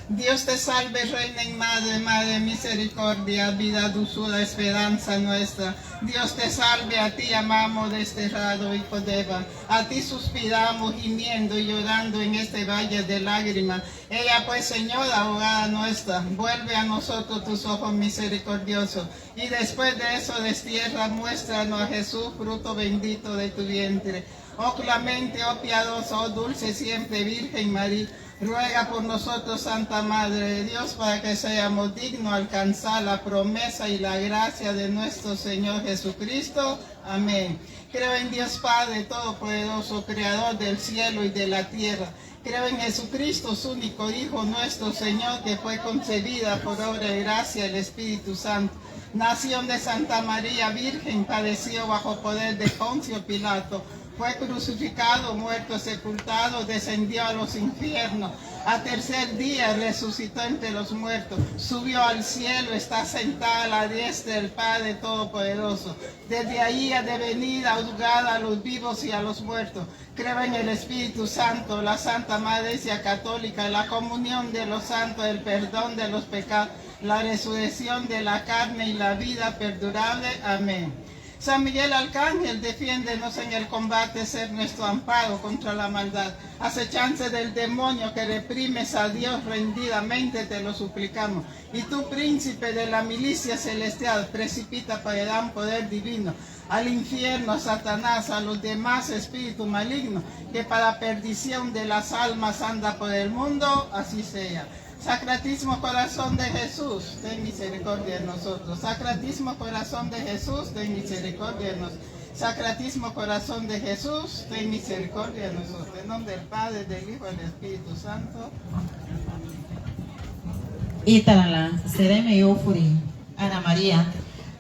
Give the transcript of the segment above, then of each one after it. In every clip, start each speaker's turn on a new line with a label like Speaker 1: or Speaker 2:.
Speaker 1: Dios te salve, Reina y Madre, Madre misericordia, vida, dulzura, esperanza nuestra. Dios te salve, a ti amamos desterrado hijo de Eva. A ti suspiramos, gimiendo y llorando en este valle de lágrimas. Ella pues, Señora, abogada nuestra, vuelve a nosotros tus ojos misericordiosos. Y después de eso destierra, muéstranos a Jesús, fruto bendito de tu vientre. Oh clemente, oh piadosa, oh dulce siempre Virgen María, ruega por nosotros, Santa Madre de Dios, para que seamos dignos de alcanzar la promesa y la gracia de nuestro Señor Jesucristo. Amén. Creo en Dios Padre Todopoderoso, Creador del cielo y de la tierra. Creo en Jesucristo, su único Hijo, nuestro Señor, que fue concebida por obra y gracia del Espíritu Santo. Nació de Santa María Virgen, padeció bajo poder de Poncio Pilato. Fue crucificado, muerto, sepultado, descendió a los infiernos. A tercer día resucitó entre los muertos, subió al cielo, está sentada a la diestra del Padre Todopoderoso. Desde ahí ha de venir a juzgar a los vivos y a los muertos. Creo en el Espíritu Santo, la Santa Madre Iglesia Católica, la comunión de los santos, el perdón de los pecados, la resurrección de la carne y la vida perdurable. Amén. San Miguel Arcángel, defiéndenos en el combate, ser nuestro amparo contra la maldad. Acechanza del demonio que reprimes a Dios rendidamente, te lo suplicamos. Y tú, príncipe de la milicia celestial, precipita para el gran poder divino al infierno, a Satanás, a los demás espíritus malignos, que para perdición de las almas anda por el mundo, así sea. Sacratísimo Corazón de Jesús, ten misericordia de nosotros. Sacratísimo Corazón de Jesús, ten misericordia de nosotros. Sacratísimo Corazón de Jesús, ten misericordia de nosotros. En nombre del Padre, del Hijo y del Espíritu Santo.
Speaker 2: Italala, sereme yo furi, Ana María,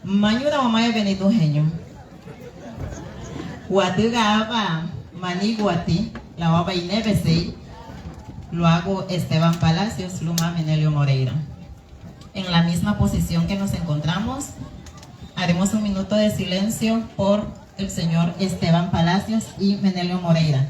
Speaker 2: mañura mamá Benito Genio. Guatiga aba, maniguati, la baba inebesei. Lo hago Esteban Palacios, Luma Menelio Moreira. En la misma posición que nos encontramos, haremos un minuto de silencio por el señor Esteban Palacios y Menelio Moreira.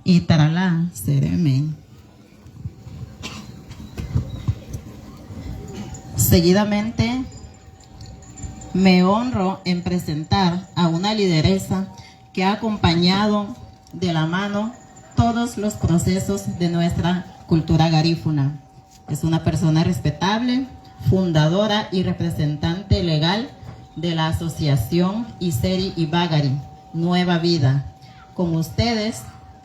Speaker 2: Y taralá, sereme. Seguidamente, me honro en presentar a una lideresa que ha acompañado de la mano todos los procesos de nuestra cultura garífuna. Es una persona respetable, fundadora y representante legal de la asociación Iseri Ibagari, Nueva Vida. Con ustedes,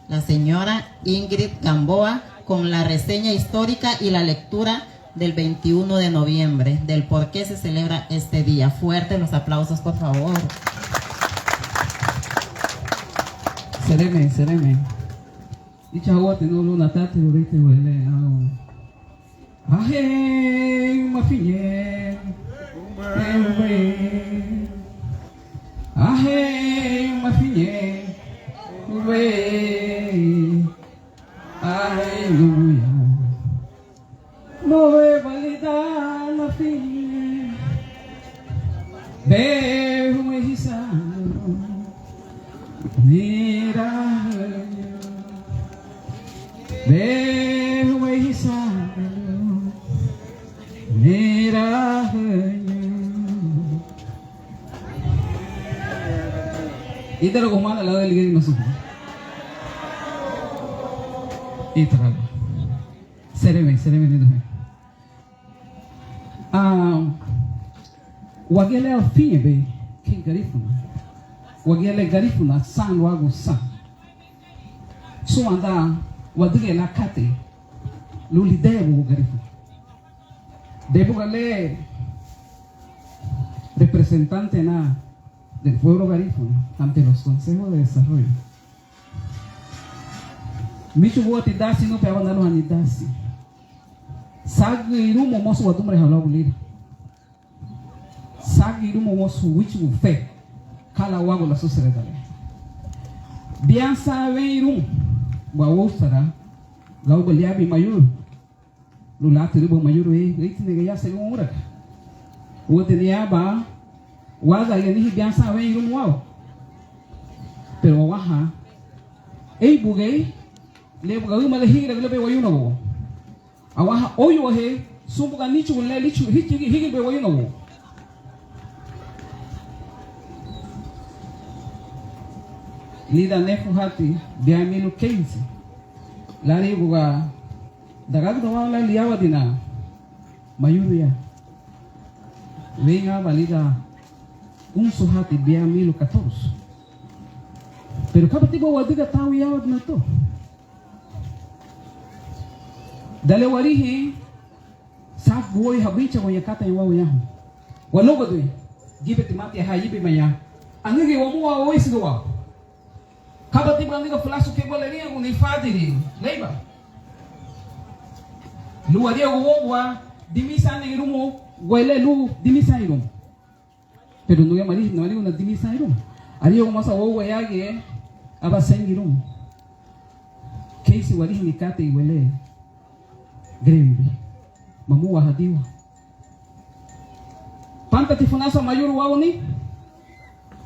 Speaker 2: la señora Ingrid Gamboa, con la reseña histórica y la lectura del 21 de noviembre, del por qué se celebra este día. Fuertes los aplausos, por favor.
Speaker 3: Sereme, sereme. Ichawa te no luna tate urite huele a aje mafiñe aje mafiñe aleluya no ve valida la fin ve un hijisano mira ve un hijisano mira y te lo comanda al lado del guía y no supo y trago Sereme nido. Wagele al fine be king garifuna. Wagele garifuna san wago san. So anda wadige la kate luli debo garifuna. Debo gale representante del pueblo garífuna ante los consejos de desarrollo. Michu buati dasi no peaban a los anidasi. Sagi rumo mosu watumre habla bulir. Sagi rumo mosu wichu fe. Kala wago la sucedale. Bien sabe irum. Wawusara. La ubeliabi mayur. Lulati ribo mayur itine ya según ura. Utenia ba. Waga le dije bien sabe irum wow. Pero waha. Ei bugay. Le bugawi malahira le be wayuno wo. Awaha oyo he sumbuga nichu le lichu higi be wayuno wo. Lida nefu hati bia milu 15. Lari buga dagag no wala liawa dina mayuru ya. Venga valida un suhati bia milu 14. Pero kapati bo wadiga tawi yawa dina to. Dale warihi saf boy habicha wa yakata yawa yahu. Walogo dui gibeti mati hayibi maya. Angige wa muwa oisi doa. Kabati bandiga flasu ke boleria uni fadiri. Leiba. Luaria wa dimisa ne irumo wele lu dimisa irum. Pero no ya mari no ali una dimisa irum. Ari o masa wo yage aba sengirum. Keisi warihi nikate wele. Greve, mamu wahadiwa. Panta tifunasa mayuru wawni,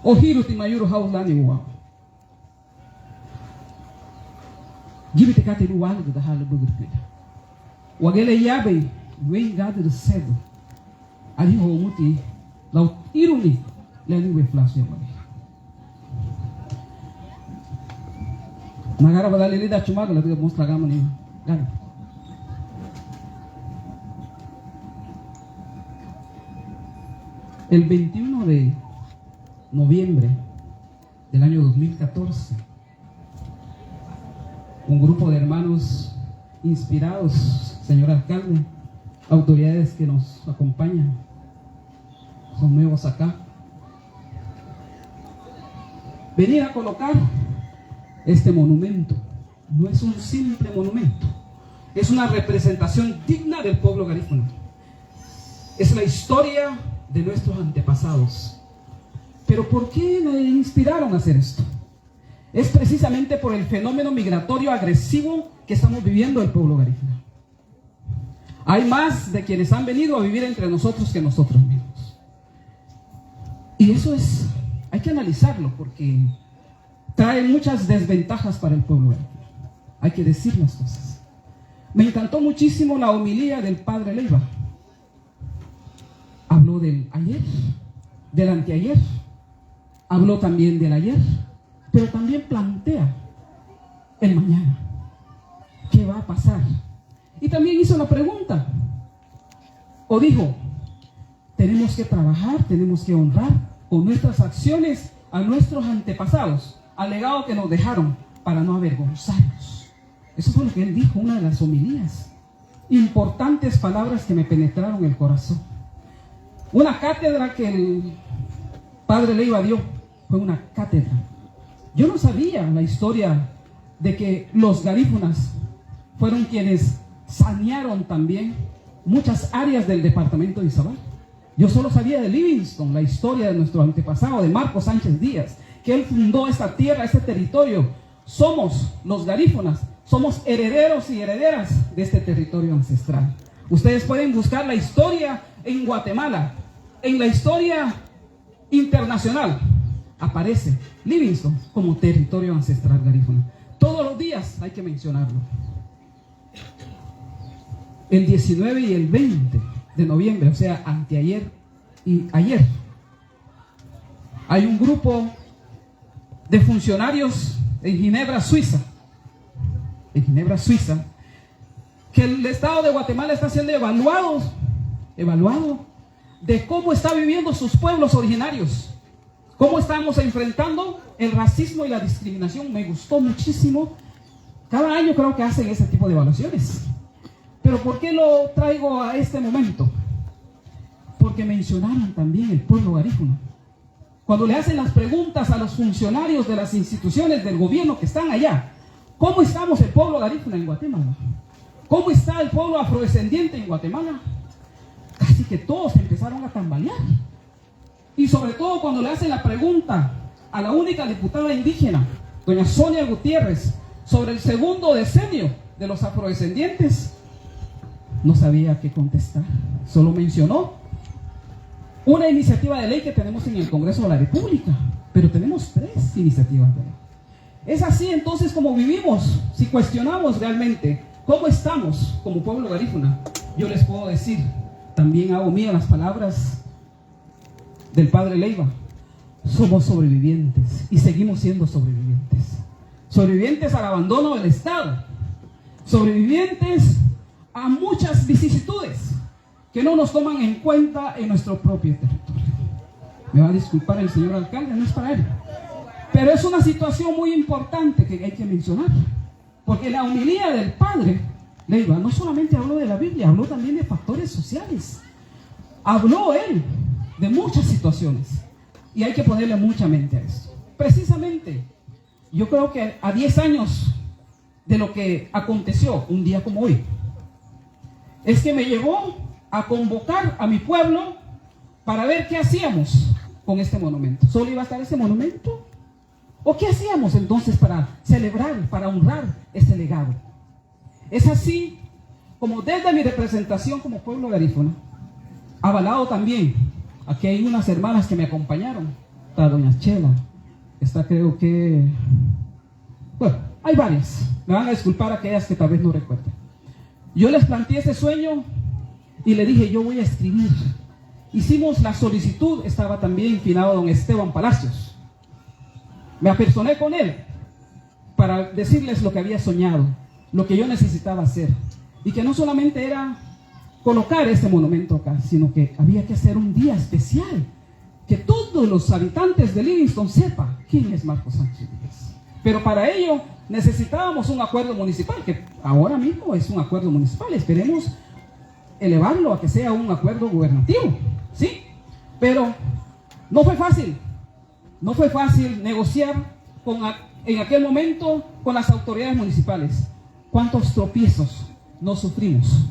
Speaker 3: o hiru ti mayuru haulani wa. Gibite kate lu wali da halu bugur pida. Wagele yabe, wei gade de cedo. Ali ho muti, lau iruni, leli we flashe wali. Nagara badali lida chumaga la diga mostra gama ni gani. El 21 de noviembre del año 2014, un grupo de hermanos inspirados, señor alcalde, autoridades que nos acompañan, son nuevos acá, venir a colocar este monumento. No es un simple monumento, es una representación digna del pueblo garífuna. Es la historia de nuestros antepasados. Pero ¿por qué me inspiraron a hacer esto? Es precisamente por el fenómeno migratorio agresivo que estamos viviendo el pueblo garífuna. Hay más de quienes han venido a vivir entre nosotros que nosotros mismos. Y eso hay que analizarlo porque trae muchas desventajas para el pueblo garífuna. Hay que decir las cosas. Me encantó muchísimo la homilía del padre Leiva. Habló del ayer, del anteayer, habló también del ayer, pero también plantea el mañana. ¿Qué va a pasar? Y también hizo la pregunta, o dijo, tenemos que trabajar, tenemos que honrar con nuestras acciones a nuestros antepasados, al legado que nos dejaron, para no avergonzarnos. Eso fue lo que él dijo, una de las homilías. Importantes palabras que me penetraron el corazón. Una cátedra que el padre Leiva dio fue una cátedra. Yo no sabía la historia de que los garífunas fueron quienes sanearon también muchas áreas del departamento de Izabal. Yo solo sabía de Livingston, la historia de nuestro antepasado, de Marcos Sánchez Díaz, que él fundó esta tierra, este territorio. Somos los garífunas, somos herederos y herederas de este territorio ancestral. Ustedes pueden buscar la historia en Guatemala, en la historia internacional, aparece Livingston como territorio ancestral garífuna. Todos los días hay que mencionarlo. El 19 y el 20 de noviembre, o sea, anteayer y ayer, hay un grupo de funcionarios en Ginebra, Suiza, que el Estado de Guatemala está siendo evaluado de cómo está viviendo sus pueblos originarios, cómo estamos enfrentando el racismo y la discriminación. Me gustó muchísimo. Cada año creo que hacen ese tipo de evaluaciones. Pero ¿por qué lo traigo a este momento? Porque mencionaron también el pueblo garífuna. Cuando le hacen las preguntas a los funcionarios de las instituciones del gobierno que están allá, ¿cómo estamos el pueblo garífuna en Guatemala? ¿Cómo está el pueblo afrodescendiente en Guatemala? Casi que todos empezaron a tambalear. Y sobre todo cuando le hacen la pregunta a la única diputada indígena, doña Sonia Gutiérrez, sobre el segundo decenio de los afrodescendientes, no sabía qué contestar. Solo mencionó una iniciativa de ley que tenemos en el Congreso de la República, pero tenemos 3 iniciativas de ley. Es así entonces como vivimos. Si cuestionamos realmente cómo estamos como pueblo garífuna, yo les puedo decir, también hago mías las palabras del padre Leiva: somos sobrevivientes y seguimos siendo sobrevivientes. Sobrevivientes al abandono del Estado, sobrevivientes a muchas vicisitudes que no nos toman en cuenta en nuestro propio territorio. Me va a disculpar el señor alcalde, no es para él, pero es una situación muy importante que hay que mencionar, porque la homilía del padre Leiva no solamente habló de la Biblia, habló también de factores sociales. Habló él de muchas situaciones y hay que ponerle mucha mente a esto. Precisamente, yo creo que a 10 años de lo que aconteció un día como hoy, es que me llevó a convocar a mi pueblo para ver qué hacíamos con este monumento. ¿Solo iba a estar ese monumento? ¿O qué hacíamos entonces para celebrar, para honrar ese legado? Es así como desde mi representación como pueblo garífuna, avalado también, aquí hay unas hermanas que me acompañaron, está doña Chela, está creo que, bueno, hay varias, me van a disculpar aquellas que tal vez no recuerden. Yo les planteé ese sueño y le dije, yo voy a escribir. Hicimos la solicitud, estaba también finado don Esteban Palacios. Me apersoné con él para decirles lo que había soñado, lo que yo necesitaba hacer. Y que no solamente era colocar este monumento acá, sino que había que hacer un día especial, que todos los habitantes de Livingston sepan quién es Marcos Sánchez Díaz. Pero para ello necesitábamos un acuerdo municipal, que ahora mismo es un acuerdo municipal. Esperemos elevarlo a que sea un acuerdo gubernativo, ¿sí? Pero no fue fácil negociar en aquel momento con las autoridades municipales. ¿Cuántos tropiezos no sufrimos?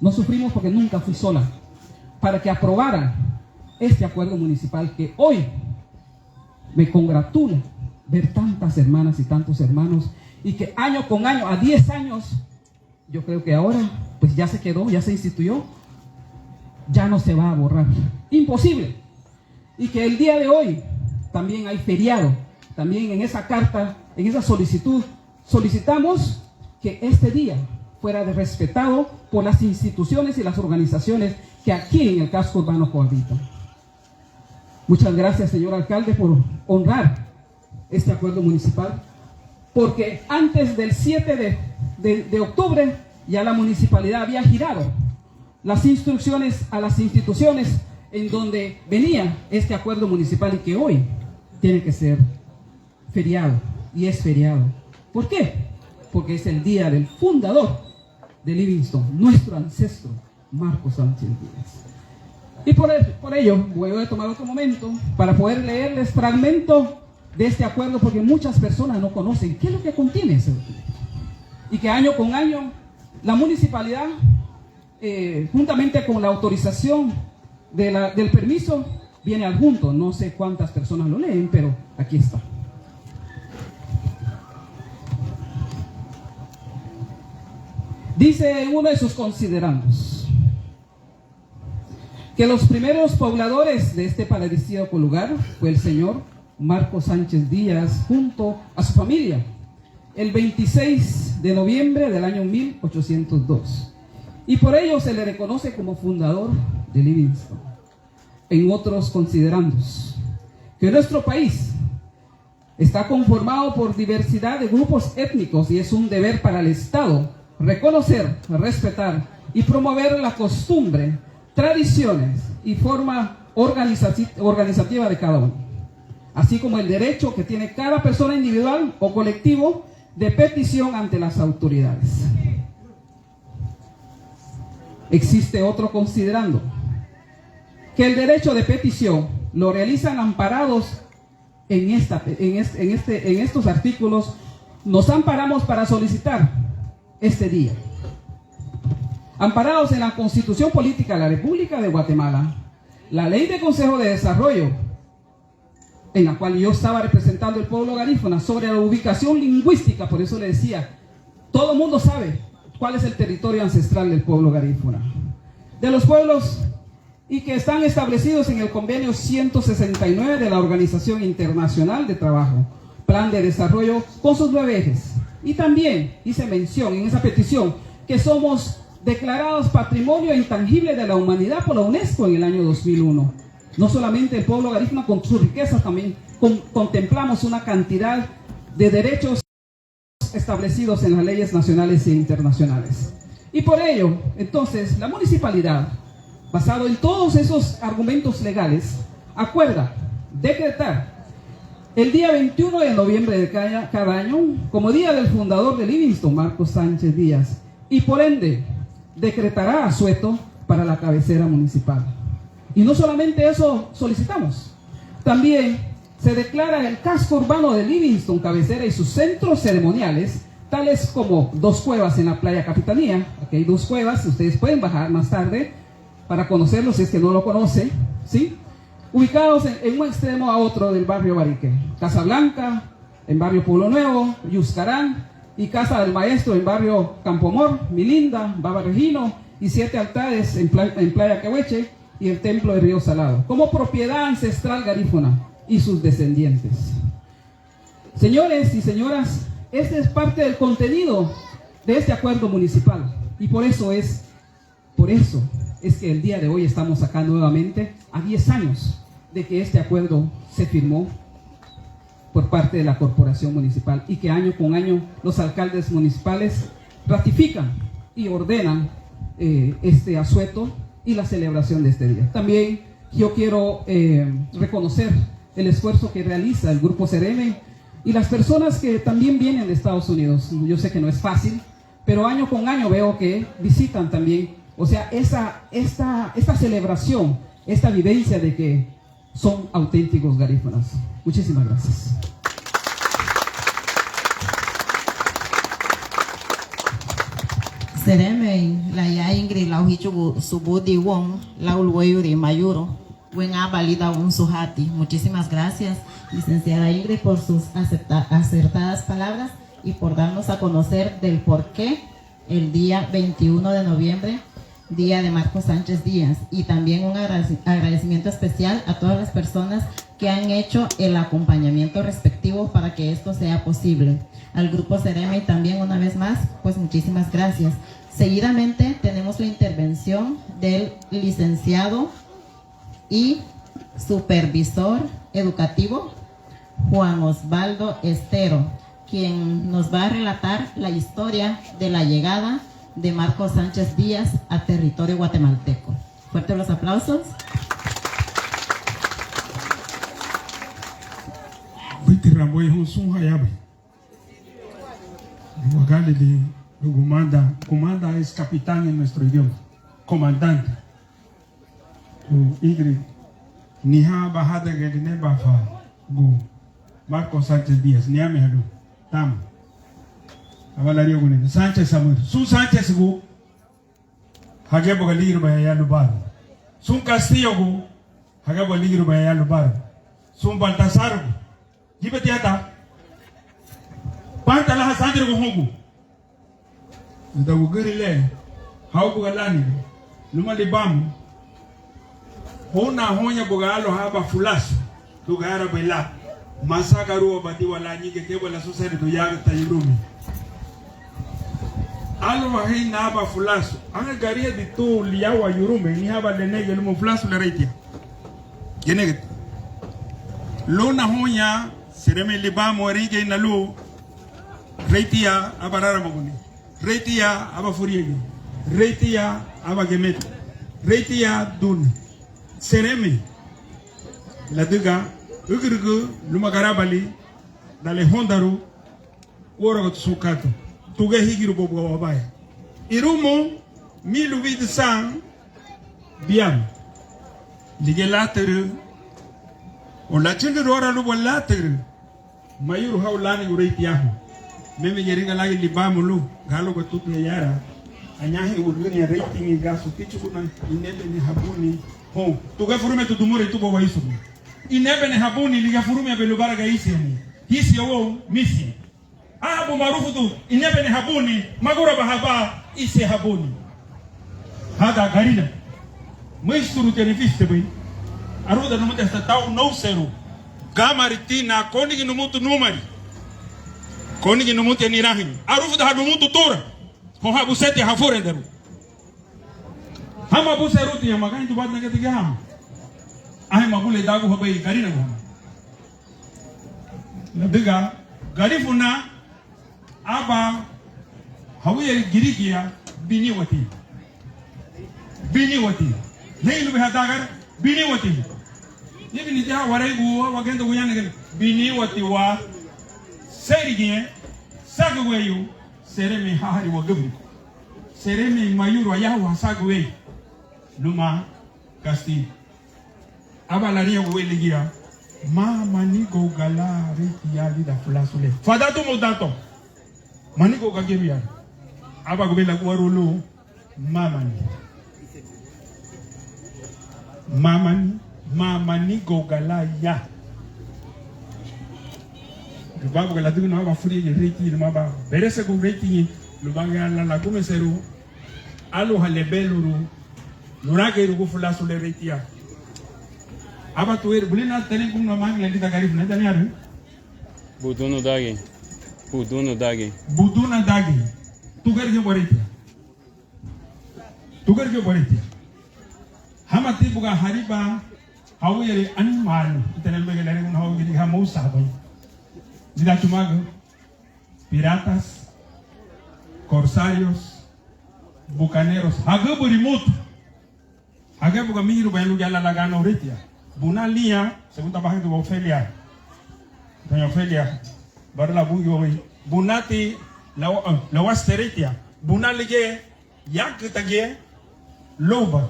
Speaker 3: No sufrimos porque nunca fui sola para que aprobaran este acuerdo municipal, que hoy me congratula ver tantas hermanas y tantos hermanos, y que año con año, a 10 años, yo creo que ahora pues ya se quedó, ya se instituyó, ya no se va a borrar. Imposible. Y que el día de hoy también hay feriado. También en esa carta, en esa solicitud, solicitamos que este día fuera respetado por las instituciones y las organizaciones que aquí en el casco urbano cohabitan. Muchas gracias, señor alcalde, por honrar este acuerdo municipal, porque antes del 7 de octubre ya la municipalidad había girado las instrucciones a las instituciones en donde venía este acuerdo municipal, y que hoy tiene que ser feriado, y es feriado. ¿Por qué? Porque es el día del fundador de Livingston, nuestro ancestro Marcos Sánchez Díaz. Y por ello voy a tomar otro momento para poder leerles fragmento de este acuerdo, porque muchas personas no conocen qué es lo que contiene ese documento, y que año con año la municipalidad, juntamente con la autorización del permiso, viene adjunto. No sé cuántas personas lo leen, pero aquí está. Dice en uno de sus considerandos que los primeros pobladores de este paradisíaco lugar fue el señor Marcos Sánchez Díaz junto a su familia, el 26 de noviembre del año 1802. Y por ello se le reconoce como fundador de Livingston. En otros considerandos que nuestro país está conformado por diversidad de grupos étnicos, y es un deber para el Estado reconocer, respetar y promover la costumbre, tradiciones y forma organizativa de cada uno, así como el derecho que tiene cada persona individual o colectivo de petición ante las autoridades. Existe otro considerando que el derecho de petición lo realizan amparados en estos artículos. Nos amparamos para solicitar este día, amparados en la Constitución Política de la República de Guatemala, la Ley de Consejo de Desarrollo, en la cual yo estaba representando el pueblo garífuna, sobre la ubicación lingüística. Por eso le decía, todo el mundo sabe cuál es el territorio ancestral del pueblo garífuna, de los pueblos, y que están establecidos en el convenio 169 de la Organización Internacional de Trabajo, Plan de Desarrollo con sus 9 ejes. Y también hice mención en esa petición que somos declarados Patrimonio Intangible de la Humanidad por la UNESCO en el año 2001. No solamente el pueblo garífuna con sus riquezas, también contemplamos una cantidad de derechos establecidos en las leyes nacionales e internacionales. Y por ello, entonces, la municipalidad, basado en todos esos argumentos legales, acuerda decretar el día 21 de noviembre de cada año como día del fundador de Livingston, Marcos Sánchez Díaz, y por ende decretará asueto para la cabecera municipal. Y no solamente eso solicitamos, también se declara el casco urbano de Livingston cabecera y sus centros ceremoniales, tales como 2 cuevas en la playa Capitanía. Aquí hay 2 cuevas, ustedes pueden bajar más tarde para conocerlos si es que no lo conocen, ¿sí? Ubicados en un extremo a otro del barrio Barique. Casa Blanca, en barrio Pueblo Nuevo, Yuscarán, y Casa del Maestro en barrio Campomor, Milinda, Baba Regino, y 7 altares en Playa Quehueche y el Templo de Río Salado, como propiedad ancestral garífuna y sus descendientes. Señores y señoras, este es parte del contenido de este acuerdo municipal, y por eso es que el día de hoy estamos acá nuevamente a 10 años de que este acuerdo se firmó por parte de la corporación municipal, y que año con año los alcaldes municipales ratifican y ordenan este asueto y la celebración de este día. También yo quiero reconocer el esfuerzo que realiza el Grupo Cereme y las personas que también vienen de Estados Unidos. Yo sé que no es fácil, pero año con año veo que visitan también, o sea, esta celebración, esta vivencia de que son auténticos garífunas. Muchísimas gracias.
Speaker 2: Sereme la ya Ingrid la uhichu subudi won la ulweyuri mayuro buen avalida un suhati. Muchísimas gracias, licenciada Ingrid, por sus acertadas palabras y por darnos a conocer del por qué el día 21 de noviembre, día de Marcos Sánchez Díaz, y también un agradecimiento especial a todas las personas que han hecho el acompañamiento respectivo para que esto sea posible. Al Grupo Cereme y también una vez más, pues muchísimas gracias. Seguidamente tenemos la intervención del licenciado y supervisor educativo Juan Osvaldo Estero, quien nos va a relatar la historia de la llegada de Marcos Sánchez Díaz a territorio guatemalteco. Fuertes los aplausos.
Speaker 4: Comanda es capitán en nuestro idioma, comandante. Ingrid, Nija bajada que tiene bafa, Marcos Sánchez Díaz, ni a mi halu, tam. Avalario con Sánchez Samuel, su Sánchez go, Hagebo Galigro Bahía Lubar, Sun Castillo go, Hagebo Galigro Bahía Lubar, Sun Baltasar, Gibetiata, Pantala Sandro Gohogu. Da Ugurile, Haubu Galani, Luma Libam, Hona Honya Bogalo Haba Fulas, Lugara Bela, Masakaru Batiwa Lani, que quebra la sociedad de Yagata Yurumi. Alo Mahin Naba Fulas, Ana Garia de Tu Liawa Yurume, ni Haba de Negel Muflas Laretia. Geneget Luna Honya, Sereme Libam, Orige Nalu, Reitia, Abarara Moguni. Reitia aba furiegi. Reitia aba gemet. Reitia dun. Sereme. La diga ugrugu lumagarabali dale hondaru woro sukato. Tuge higiru bobo wabaya. Irumo milu vid sang biam. Lige lateru. O la chindu rora lu lateru. Mayuru haulani ureitiahu. Meme yeringa lagi libamu lu. Galo ko tutu yara. Anyahi urguni rating gasu kichu kuna inebe ni habuni. Ho, tuge furume tudumure tubo wa isu. Inebe ni habuni liga furume belubara ga isi ni. Hisi yo misi. Abu maarufu tu inebe ni habuni magura bahaba isi habuni. Hada garina. Mwisturu tenifiste bai. Aruda numute hasta tau no seru. Gamaritina konigi numutu numari. Konigi numutu ya nirahin. Arufu da numutu tura. Hoha buseti hafure daru. Hama buseruti ya magani tu bad na ketiga hama. Ahe magule dagu habai garina guhama. Nabiga garifuna aba hawiye girigia bini wati. Bini wati. Leilu behadagar bini wati. Nibi ni jaha warai guwa wagendo guyane gani. Bini wati wa serigie sagweyu sereme hahari wagabu. Sereme mayuru ayahu hasagwe numa kasti. Aba laria weligia mama nigo gala reki ya lida fulasule. Fadatu mudato. Maniko kagebia. Aba gubela kuwarulu mama ni gogala ya. Lubabu gala tu na ba furi ye reki ni maba. Berese go reki lubanga la kume seru. Alo halebeluru. Nurage rugo fulasule reki ya. Aba tuer bulina tele kum na mang lendi ta garif na tani aru.
Speaker 5: Budunu dagi.
Speaker 4: Buduna dagi. Tugar ke boretia. Hamati buga hariba hawere animal itene mbege lere kun hawo gidi hamo sabai. Dida chumago piratas, corsarios, bucaneros, hagabu remote. Hagabu kamiru bayanu gala lagano retia. Bunalia segunda bahan tu Ofelia. Doña Ofelia barla bungi owi. Bunati la wasteretia. Bunalige yak tage loba.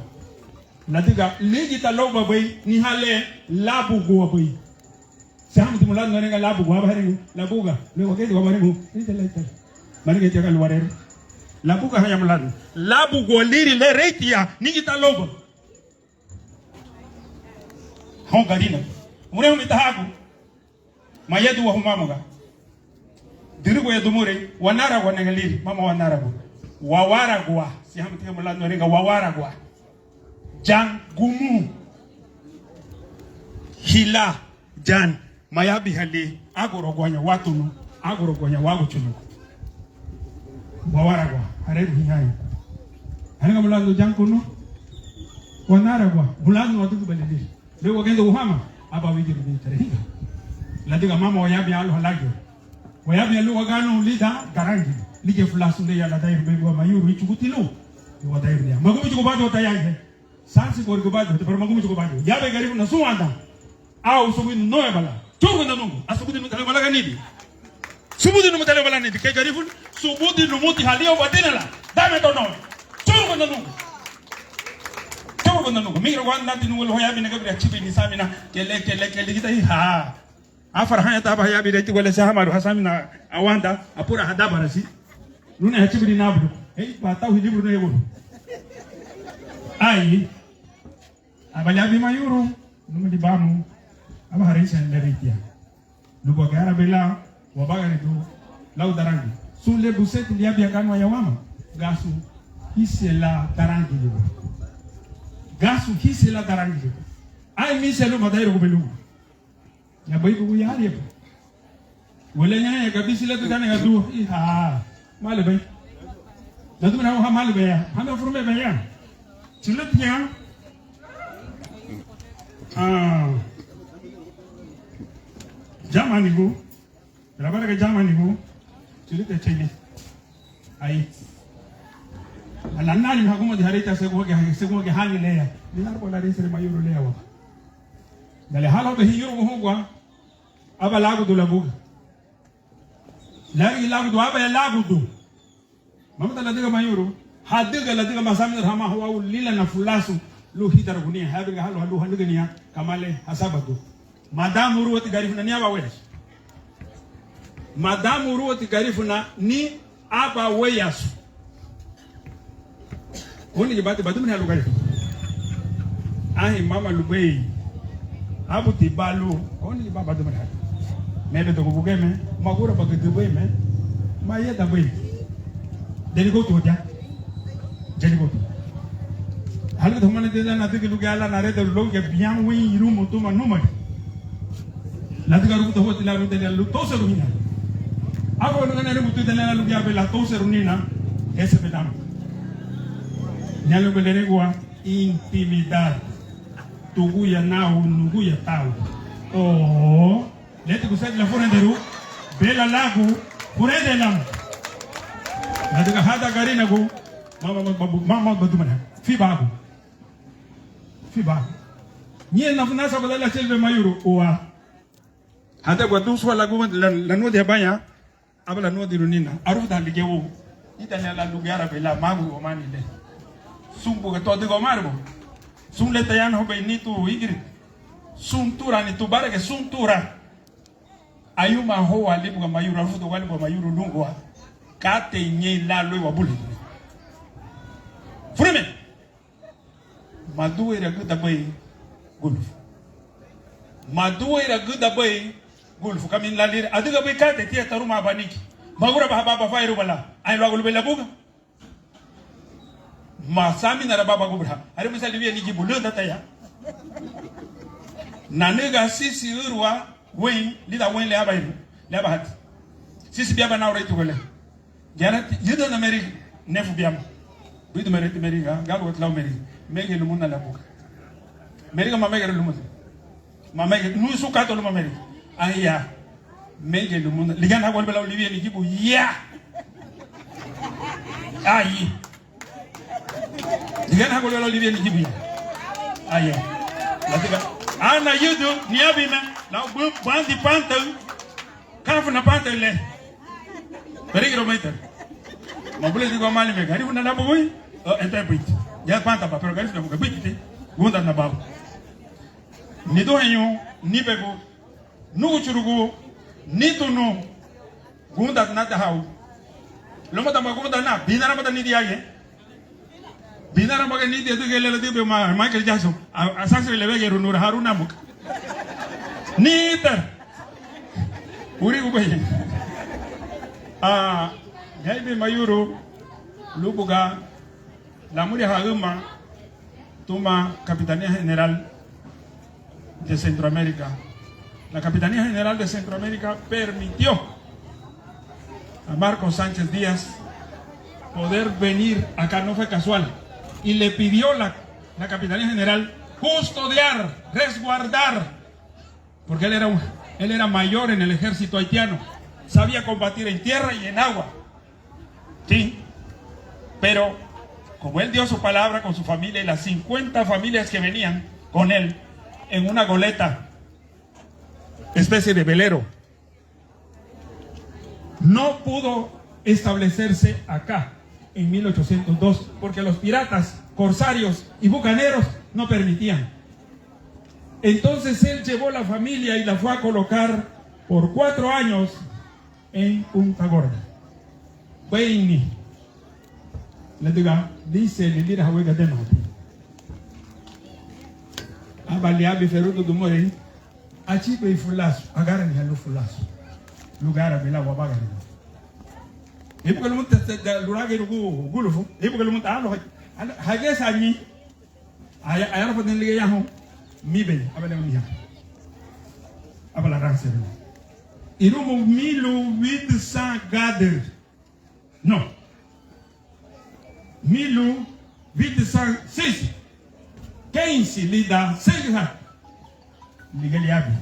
Speaker 4: Nadiga legita loba bay ni hale labu go bay. Sam timulan ngarenga labu go barengu labuga. Le wakati go barengu. Ite laita. Marige jaga luare. Labuga haya mladu. Labu go liri le retia nigita loba. Hon garina. Mure umitahagu. Mayedu wa humamuga. Dirigo ya dumure wanara go nangaliri mama wanara go. Wawara go. Si hamu timulan ngarenga wawara go. Jan gumu hila jan mayabi hali agorogwanya watunu agorogwanya waguchunu wawaragwa harebu hihayi harenga mulando jan kunu wanaragwa mulando watuku balili lewo gendo uhama aba wijiru ni tarehinga ladiga mama wayabi alu halagyo wayabi alu wagano lida garangi lige fulasu le ya ladairu bego mayuru ichugutilu ni wadairu ya magumi chukubado watayaje Sansi por gubado, te permagumu gubado. Ya be garibu na suanda. Au subudu no ebala. Chungu na nungu. Asubudu no talebala ganidi. Subudu no talebala nidi. Ke garibu subudu no muti halio badina la. Dame to no. Chungu na nungu. Chungu na nungu. Miro wan nati nungu hoya bi nagabri achibi ni samina. Kele kita hi ha. Afar hanya ta ba ya bi reti wala sahamaru hasamina awanda apura hadaba rasi. Luna achibi ni nabdu. Hey ba tau hidibru no yebo. Ai abalabi mayuru numa dibamu aba harisa nderitia lugo gara bela wabaga ridu lau darangi sule buseti liabi akanwa yawama gasu hisela darangi libo gasu hisela darangi libo ai miselu madairu kubelu ya baiku kuyari yebo wala nyanya kabisi la tutane gadu ha male bai dadu na ha male bai ha furume bai ya Ciletnya, zaman ibu, berapa lagi zaman ibu? Cilet cini. ahí. A la nani me hago de jarita según que hangi lea. Ni la por la dice de mayor lea wa. Dale halo de hiyo wa. Aba lago do labuga. Lagi lago do aba lago do. Mama ta la diga mayuru. Hadiga la diga masamir hama huwa lila na fulasu. Lu hitara kunia habiga halo halu handiga niya kamale hasabatu. Madamu ruwati garifuna ni aba welas. Madamu ruwati garifuna ni aba weyasu. Oni jibate batu mene halu garifu. Ahi mama lubei. Abu tibalu. Oni jibate batu mene halu. Mebe to kubugeme. Magura bagitubei me. Mayeta bei. Jadi go to ja. Jadi go to. Halu to mane tela nati ke lugala na rete lu ke biang wi iru mutuma numai. Nati garu to hoti la rute la lu to se rumina. Abu no ngane mutu tela lu ya bela to se rumina. Ese pedam. Nyalo belenegua intimidad. Tuguya nau nuguya tau. Oh, lete kusat la fora deru. Bela lagu puredelam. Nadiga hada garina go. Mama badumana. Fibago. Nye nafnasa badala chelbe mayuru oa. Hada gwa tuswa lagu la no de banya. Abala no de runina. Aruda ligewo. Itanya la lugara bela magu omani le. Sumbu ke todo gomarbo. Sum le tayan ho be ni tu igri. Sum tura ni tu bare ke sum tura. Ayuma ho alibu ga mayuru afuto wali ga mayuru lungwa. Kate nye la lo wa buli. Furime. Madu era guda bay gulf. Madu era guda bay gulf kamin la lir adiga bay kate tia taruma baniki. Magura ba baba fairu bala. Ay lo agul bela buga. Masami na baba gubra. Ari misali biya ni jibulu data ya. Nanega sisi urwa wen lida wen le abairu. Le abahat. Sisi biya ba na ore tugole. Jana yudo na meri nefu biam. Bidu meri ga gabu tlaw meri. Mege lumuna la buka. Meri ga mamege lumuna. Mamege nu suka to lumuna meri. Aya. Mege lumuna. Ligana gol bela olivier ni jibu ya. Ayi. Ligana gol bela olivier ni jibu. Aya. Latiga. Ana yudo ni abime. La bandi pantel. Kafu na pantel le. Perigro meter. Mabule digo mali me gari una nabo boy. Enta bit. Ya panta pa pero gari na bit. Gunda na babu. Ni do henyo ni bego. Nu churugo ni tunu. Gunda na ta hau. Lomo ta magunda na binara mata ni diaye. Binara maga ni dia tu gele le dibe ma Michael Jackson. Asase le bege runur haruna muk. Ni ter. Uri go bayi. Jaibe mayuru lubuga la muri haguma toma Capitanía General de Centroamérica. La Capitanía General de Centroamérica permitió a Marcos Sánchez Díaz poder venir acá, no fue casual, y le pidió la Capitanía General custodiar, resguardar, porque él era mayor en el ejército haitiano. Sabía combatir en tierra y en agua. Sí. Pero, como él dio su palabra con su familia y las 50 familias que venían con él en una goleta, especie de velero, no pudo establecerse acá en 1802 porque los piratas, corsarios y bucaneros no permitían. Entonces él llevó la familia y la fue a colocar por 4 años en Punta Gorda. Veini. Le diga, dice le dira huega de mate. Abaliabi ferudo do more. Achipe fulasso, agarra ni halu fulasso. Lugar a bila wabaga. E porque não tem lugar que o gulufo, e porque não tá alo. Hage sani. Aya não pode ligar yaho. Mi bem, abale um dia. Abala rancer. Irumo 1800 gader. Não. 1806. Quem se lida sem já. Liga liabi.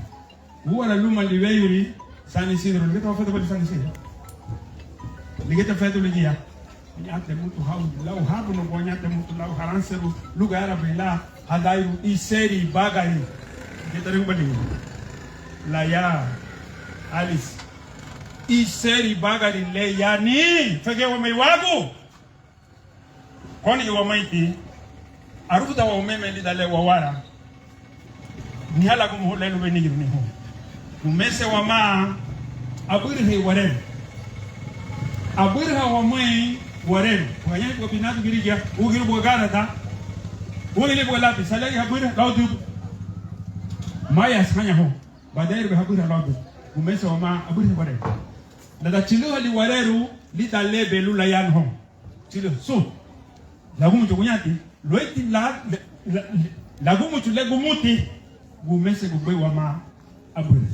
Speaker 4: O ara luma liveiri San Isidro. Liga tá feito para San Isidro. Liga tá feito ligia. nyate mutu hau lau habu no go nyate mutu lau haranseru luga era bela hadairu iseri bagari getare bali la ya Alice iseri bagari le yani fege wa mai wagu koni wa maiti aruda wa umeme ni dale wa wara ni hala ko mo lelu be ni ni ho umese wa ma abirhe warem abirha wa mai warem wanya ko binatu girija ugir bo garata woni bo lapi salari abirha laudu maya sanya ho badairu be abirha laudu umese wa ma abirhe warem la chilu ali wareru li dale be lula yan ho chilu so la gumu tukunyati loiti la gumu tule gumuti gumese gugbe wa ma abirha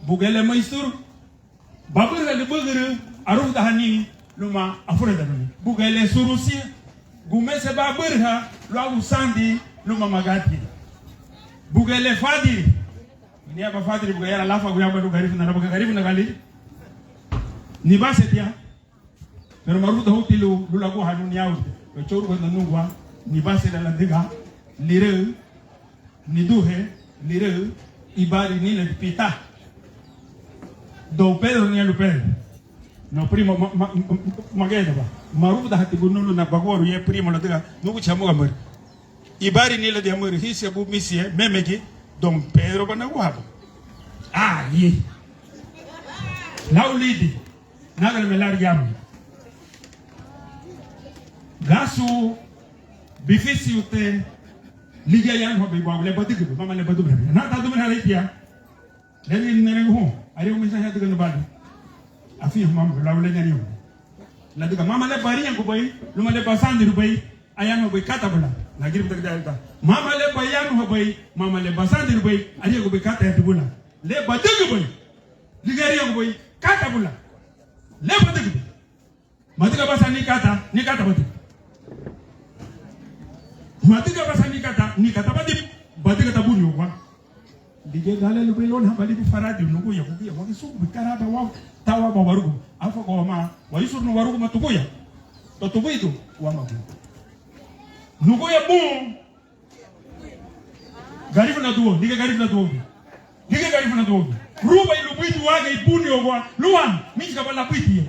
Speaker 4: bugele maisur babirha li bugere aruf dahani luma afureda nuni bugele surusi gumese babirha lo usandi luma magati bugele fadi ni aba fadi bugele lafa guyamba do garifu na rabuga garifu na gali ni basetia pero maruda hotilo lula go hanuni yawo to choru ko nanungwa ni basela la diga lire ni duhe lire ibari ni le pita do Pedro ni alu Pedro no primo mageda ba maruda hati gunulu na bagoru ye primo la diga nugu chamu gamur ibari ni le de amur hisi abu misie memeki don Pedro bana wabo ye laulidi nagal melar yamu gasu bifisi ute liga yan ho be wa le badigu mama le badu na ta dum na letia le ni nere ho ari o misa hadu no badu afi mama la le nyani la diga mama le bari yan ko boy luma le basandi boy ayan ho boy kata bula na girib tak dalta mama le bayan ho boy mama le basandi boy ari ko boy kata ya bula le badigu boy liga ri ko boy kata bula le badigu matiga basani kata ni kata badigu matiga basani kata ni kata badigu tabuni kwa dige gale lu belon habali bi faradi nugo ya kuya wa su bikaraba wa tawa ba warugo afa ko ma wa yusur no warugo matugoya to tubidu wa ma nugo ya bum garifu na duo dige garifu na duo dige garifu na duo ruba ilu bidu wa ga ibuni ogwa luwan minga bala piti ye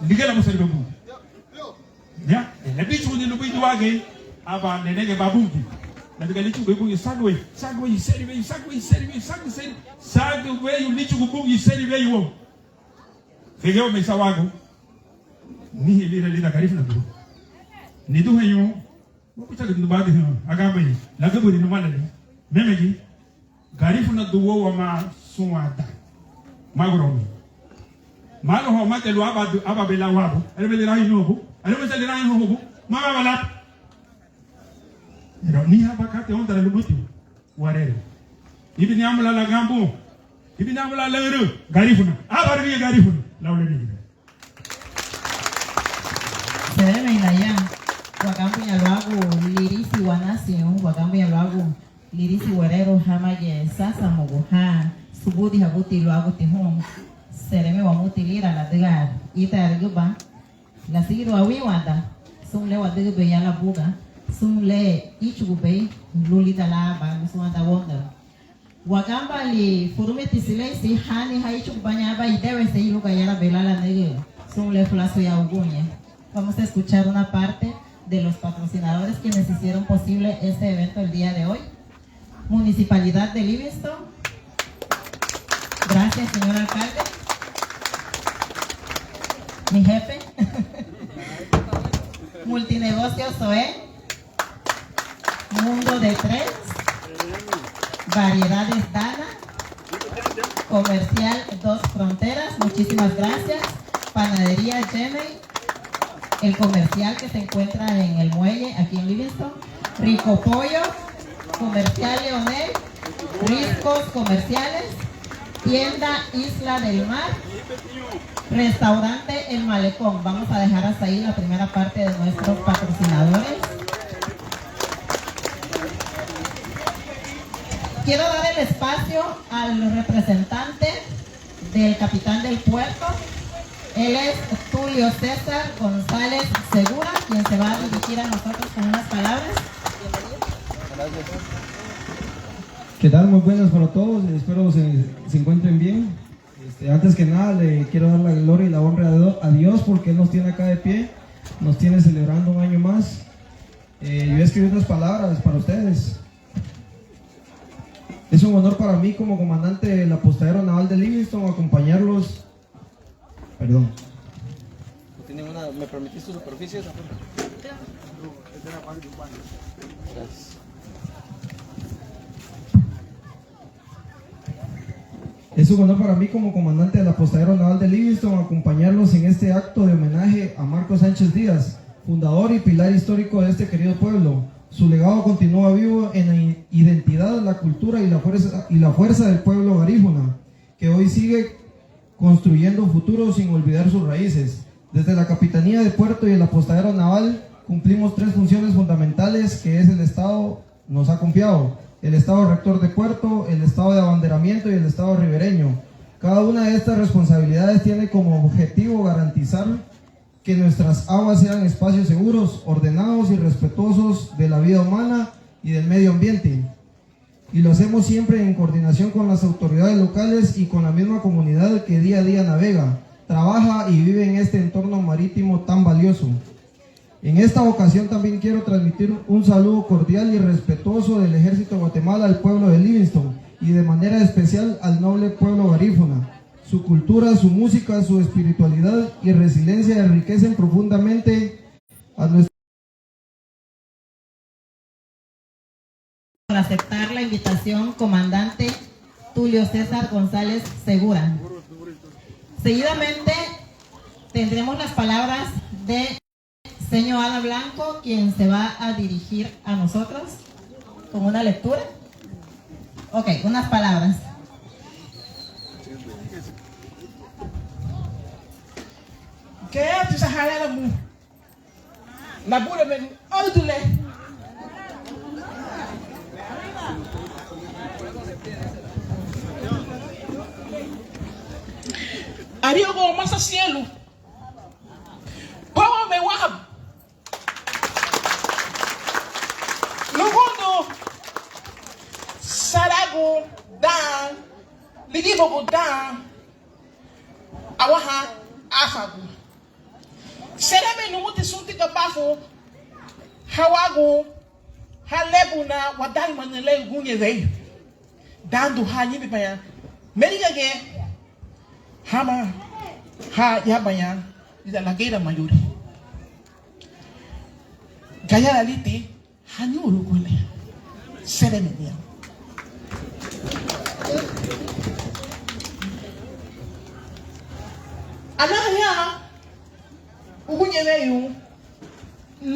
Speaker 4: dige la musari babu ya le bitu ni lu bidu wa ga aba nenege babumbi na diga lichu go sagwe iseri you lichu go iseri we you fegeo me sawago ni hilira lida karifu na do ni do hayo mo pita do ba de aga bai la go ni mala le memeji karifu na do wa ma suwada magro malo ho mate lo aba bela wabo ele bela rahi no bu ele bela rahi no bu mama bala pero ni haba kate onda la lubuti warere ibini amla la gambo ibini amla la ngero garifuna abari ni garifuna lawle ni
Speaker 2: Serena inaya wakambu ya lwagu lirisi wanasi wakambu ya lwagu lirisi warero hamaje sasa muguha subudi habuti lwagu tihum sereme wa mutilira la digar ita arguba la sigiru awi wada sumle wadigu be yala buga sumle ichugube lulita la ba muswanda wonder wakamba li furume tisile si hani haichugubanya ba idewe se iluga yala belala nege sumle flaso ya uguñe. Vamos a escuchar una parte de los patrocinadores quienes hicieron posible este evento el día de hoy. Municipalidad de Livingston. Gracias, señor alcalde. Mi jefe. Multinegocios SOE. Mundo de Tres. Variedades Dana. Comercial Dos Fronteras. Muchísimas gracias. Panadería Jemey. El comercial que se encuentra en el muelle aquí en Livingston, Rico Pollo, Comercial Leonel, Riscos Comerciales, Tienda Isla del Mar, Restaurante El Malecón. Vamos a dejar hasta ahí la primera parte de nuestros patrocinadores. Quiero dar el espacio al representante del capitán del puerto. Él es Tulio César González Segura, quien se va a dirigir a nosotros con unas palabras.
Speaker 6: ¿Qué tal? Muy buenas para todos, espero se encuentren bien. Antes que nada le quiero dar la gloria y la honra a Dios porque Él nos tiene acá de pie, nos tiene celebrando un año más. Yo escribí unas palabras para ustedes. Es un honor para mí como comandante del apostadero naval de Livingston acompañarlos. Perdón. ¿Me permitiste superficie? Gracias. Es un honor para mí como comandante del apostadero naval de Livingston acompañarlos en este acto de homenaje a Marcos Sánchez Díaz, fundador y pilar histórico de este querido pueblo. Su legado continúa vivo en la identidad, la cultura y la fuerza del pueblo garífuna, que hoy sigue construyendo un futuro sin olvidar sus raíces. Desde la Capitanía de Puerto y el apostadero naval cumplimos 3 funciones fundamentales que el Estado nos ha confiado: el Estado Rector de Puerto, el Estado de Abanderamiento y el Estado Ribereño. Cada una de estas responsabilidades tiene como objetivo garantizar que nuestras aguas sean espacios seguros, ordenados y respetuosos de la vida humana y del medio ambiente. Y lo hacemos siempre en coordinación con las autoridades locales y con la misma comunidad que día a día navega, trabaja y vive en este entorno marítimo tan valioso. En esta ocasión también quiero transmitir un saludo cordial y respetuoso del Ejército de Guatemala al pueblo de Livingston y de manera especial al noble pueblo garífuna. Su cultura, su música, su espiritualidad y resiliencia enriquecen profundamente a nuestro...
Speaker 2: Por aceptar la invitación, comandante Tulio César González Segura. Seguidamente tendremos las palabras de señor Ada Blanco, quien se va a dirigir a nosotros con una lectura. Ok, unas palabras.
Speaker 7: Que tu sahara la mu la bure men odule ario go masa cielo power me wahab lugundo sarago dan ligibo go dan awaha afagu sereme numuti sunti kabafo hawago halebuna wadai manele gunye zai dandu hanyi bipaya meriga ge hama ha yabaya ida lagera mayuri gaya aliti hanyuru gule sereme niya alaya ugunye meyu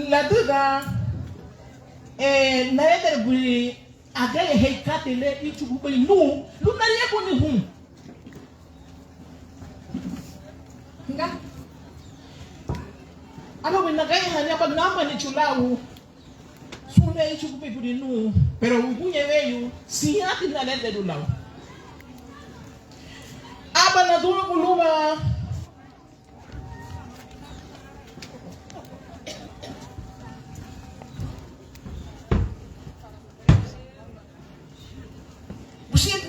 Speaker 7: la duda na yete buri agaye heikate le ichubu nu luna yeko ni hu nga alo bina gaye hanya ba namba ni chulawu sule ichubu buri nu pero ugunye meyu si ati na lende dulawu aba na dulu buluma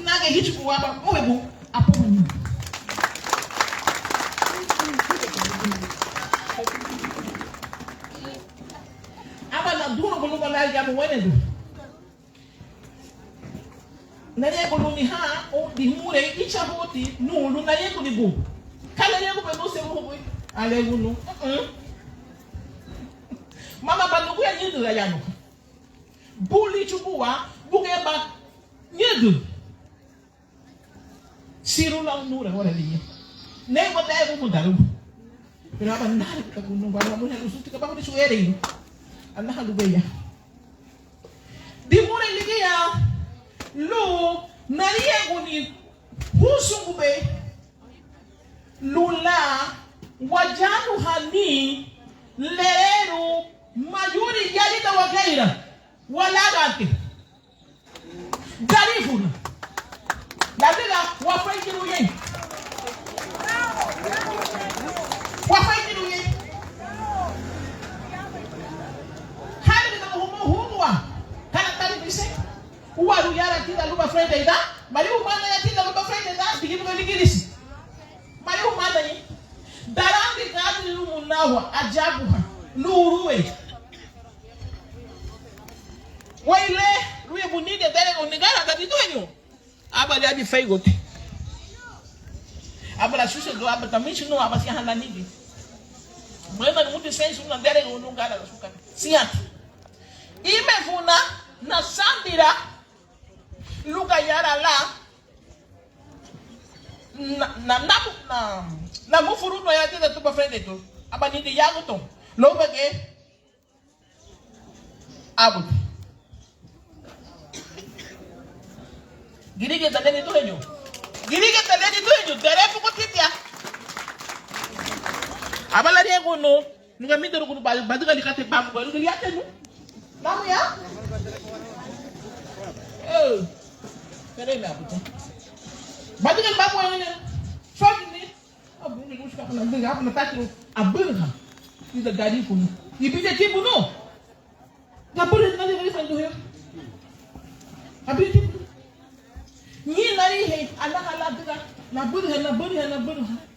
Speaker 7: naga hichi kuwapa owebu apo mwenye aba na duro buluba la jabu wenedu nani buluni ha o di mure icha hoti nulu na yeko ni bu kala yeko be no se mo ale gunu mama banugu ya nyidu ya yano buli chubuwa bugeba nyidu Sirula nura wala liya. Ne ko tayo pumunta ro. Pero aban na ka kuno ba mo na usuti ka ba ko suere. Allah halubeya. Di mo na liya. Lu nariya guni husungube. Lula wajanu hani leru mayuri yalita wakaira. Wala gati. Garifuna. La vida, wafai kiru yen. Wafai para frente ahí, ¿da? Mario humana ya tiene lo para frente, ¿da? Seguimos con el inglés. Mario humana ahí. Darán de gato de Lumunawa, a Jabuja, Lurue. Waile, Rui Bonita, dele con negara, da de dueño. Aba de feigote. Aba la sucia do aba também se não aba se a ninguém. Manda muito senso na dele com um cara da suca. Siat. E me funa na sandira lugar yara lá na mufuru no ya tida tu para frente tu. Aba ni de yago tu. Logo que abu. Giri que tadeni tu henyo. Giri que tadeni tu henyo. Terefu ko titia. Abala dia kono. Nunga mi doro kono badu kali kate babu baru kali ate nu. Namu ya? Eh. Tere me abu. Badu kali babu ya. Fadi ni. Abu ni luska kana ndenga abu na tatro abunga. Ida gari kono. Ibije tibu no. Gabure na dia fando yo. Abi tibu. Ni nari he anak diga na buri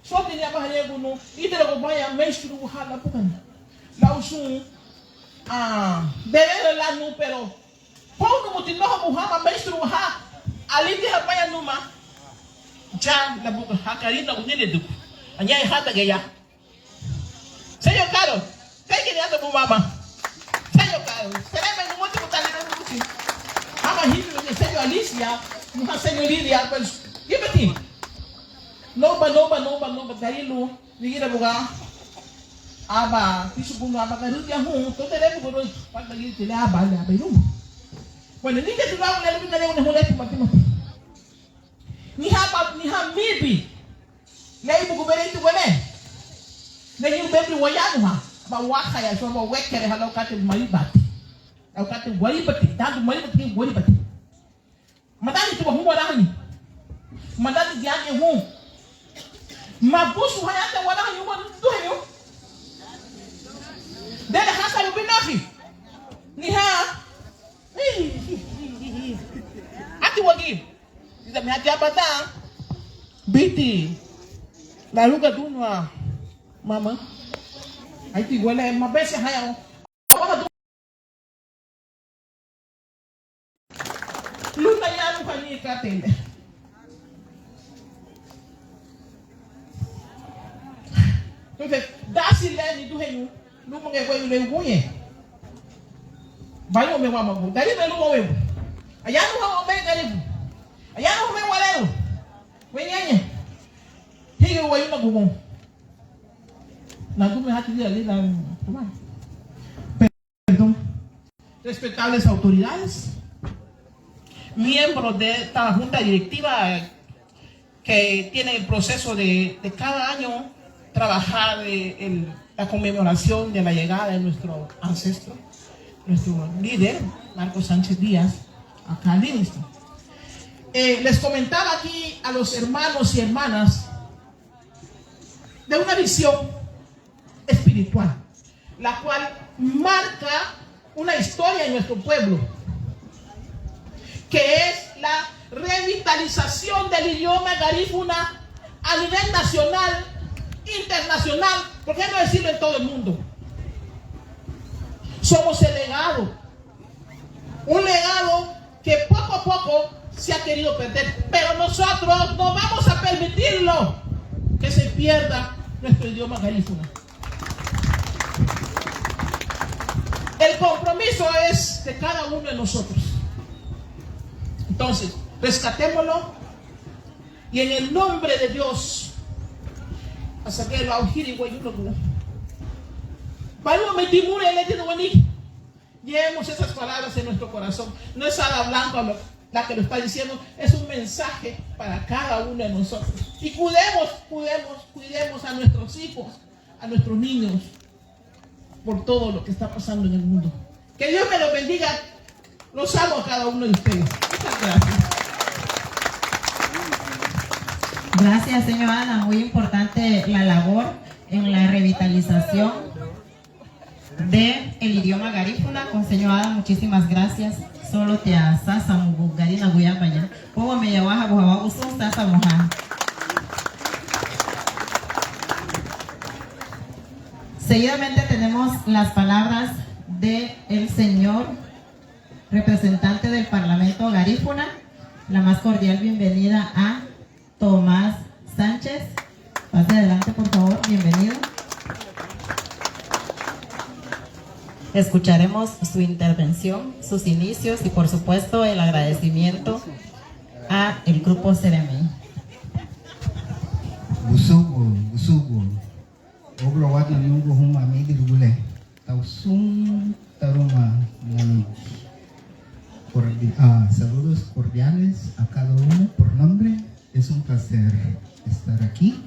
Speaker 7: so de ya ba he gono idere ko baya mestru hala pukan la usun dele la no pero pauno mutino ha muhama mestru ha aliti ha baya numa ja la buka hakarina kunene duku anya hata gaya seyo caro sai que ya to mama seyo caro será me muito botalina muito ama hivi ni seyo Alicia Muka senyorita pues gibati loba dari lu digira buka aba tisubuno aba karutia hu to tere bugo pag lagi tele aba la aba ru bueno ni que tu la le lu tele una hole tu matimo ni ha mibi le bugo bere tu bene le yu bebi wayanu ha ba waka ya so ba wekere halo kate malibati au kate walibati tandu malibati walibati Madani tu bahumwa dani. Madani diake hu. Mabusu hayata wadani yuwa nduheyo. Dele hasa yubinafi. Ni ha. Ati wagi. Iza mihati abata. Biti. La luga dunwa. Mama. Aiti wale mabese haya. Luna ya lupa ni katende. Entonces, dasi leni du henu, lupa nge kwa yule nguye. Bayo me wama bu, dari me lupa webu. Ayanu ha ome garibu. Ayanu ome walero. Wenyenye. Hige wa yuna gumo. Na gume hati dia lila. Perdón. Respetables autoridades. Miembros de esta junta directiva que tiene el proceso de cada año trabajar la conmemoración de la llegada de nuestro ancestro, nuestro líder, Marcos Sánchez Díaz, acá al ministro. Les comentaba aquí a los hermanos y hermanas de una visión espiritual, la cual marca una historia en nuestro pueblo, que es la revitalización del idioma garífuna a nivel nacional, internacional, ¿por qué no decirlo en todo el mundo? Somos el legado, un legado que poco a poco se ha querido perder, pero nosotros no vamos a permitirlo que se pierda nuestro idioma garífuna. El compromiso es de cada uno de nosotros. Entonces, rescatémoslo y en el nombre de Dios, hasta que lo aujiri guayuno, llevemos esas palabras en nuestro corazón. No es Ada Blanco la que lo está diciendo, es un mensaje para cada uno de nosotros. Y cuidemos a nuestros hijos, a nuestros niños, por todo lo que está pasando en el mundo. Que Dios me los bendiga. Los amo a cada uno de ustedes. Muchas gracias.
Speaker 2: Gracias, señora Ana. Muy importante la labor en la revitalización de el idioma garífuna. Conseñora, muchísimas gracias. Solo te asasa mugarina guyapaya. Como me llamas a Bujawa Usun Sasa Moja. Seguidamente tenemos las palabras de el señor representante del Parlamento Garífuna. La más cordial bienvenida a Tomás Sánchez. Pase adelante, por favor. Bienvenido. Escucharemos su intervención, sus inicios y, por supuesto, el agradecimiento a el Grupo CRMI.
Speaker 8: Busugo. Obro wat na nungo huma midi rugule. Tausung taruma nani. Saludos cordiales a cada uno por nombre. Es un placer estar aquí.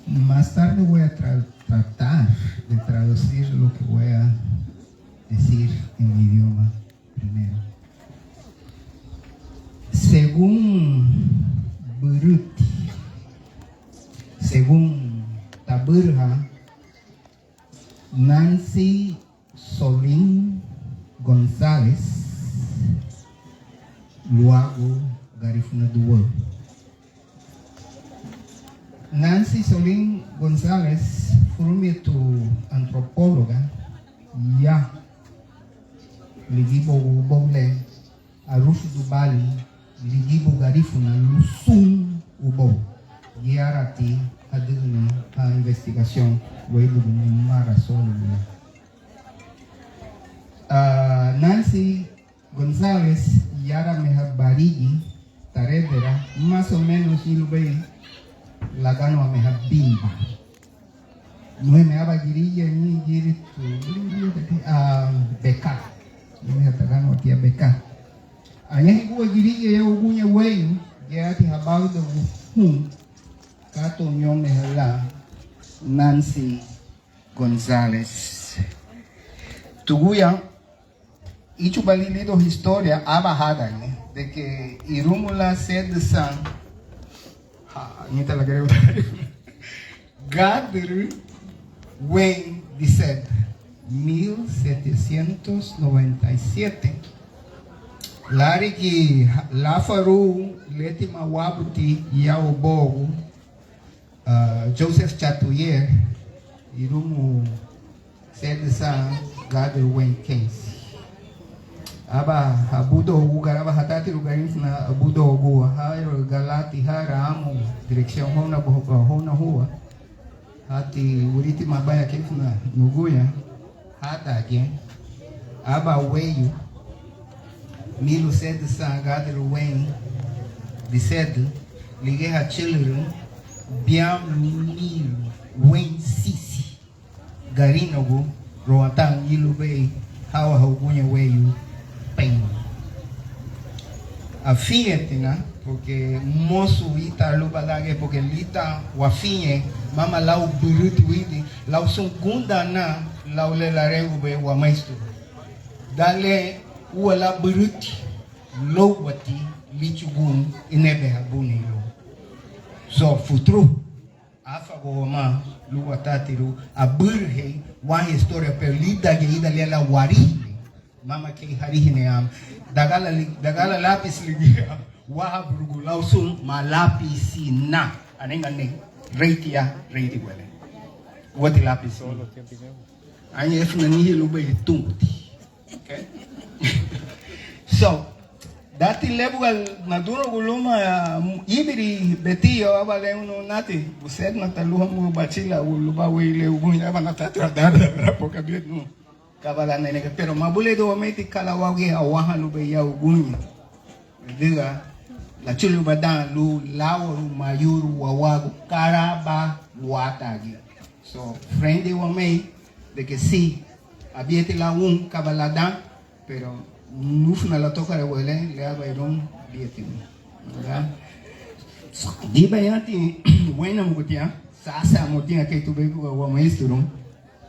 Speaker 8: Más tarde voy a tratar de traducir lo que voy a decir en mi idioma primero. Según Buruti, según Taburja, Nancy Solín González, Luago Garifuna Duo. Nancy Solín González fue tu antropóloga, ya ligibo ubole arufu dubali ligibo garifuna lusum ubo yarati adilni a investigación luego de mara solo. Nancy González yara mehabarigi taredera más o menos ilube la gano a mehabimba. No me haba girilla ni giritu beka. No me hatagano aquí a beka. Anya higuwa girilla ya ugunya weyu ya ati habau de kato nyome hala Nancy González. Tuguya ichu balilido historia abajada de que irumula sed de san Gadr Wayne Bissett, 1797. Lariki Lafaru Letima Wabuti Yaobogu, Joseph Chatouillet, Irumu Sedesa Gadr Wayne Case. Aba abudo ugaraba hatati lugarin na abudo ugu hairo galati hara amu direction hona hona huwa hati uriti mabaya kifuna nuguya hata again aba weyu milu sed sa gadel wen bised lige ha children biam milu wen sisi garinogu roatan yilu be hawa hugunya weyu afinha porque moço ita luba lage porque lita wafinhe mama lau burutu idi lau segunda na lau le la rebe wa maisto dale uala buruti lo wati lichugun inebe habuni lo so futuro afa goma luwa tatiru aburhe wa história perdida que ida lela wari mama ke harihine am dagala lapis ligia wa burgu lausum malapisi na anenga ne reitia reiti wele wati lapis solo anye efna ni lube tumti okay so dati lebugal naduro guluma ibiri betio abale uno nati used nataluha mu bachila uluba wele ugunya bana tatra poka biet no kabala nene pero mabule do meti kala wage awaha lube ya ugunya diga la chulu badan lu lawo mayuru wawagu karaba watagi so friendly wa me de que sí abiete la un kabaladan pero nufna la toca de huele le abaron biete ¿verdad? Diba yanti buena mutia sasa mutia que tu bego wa maestro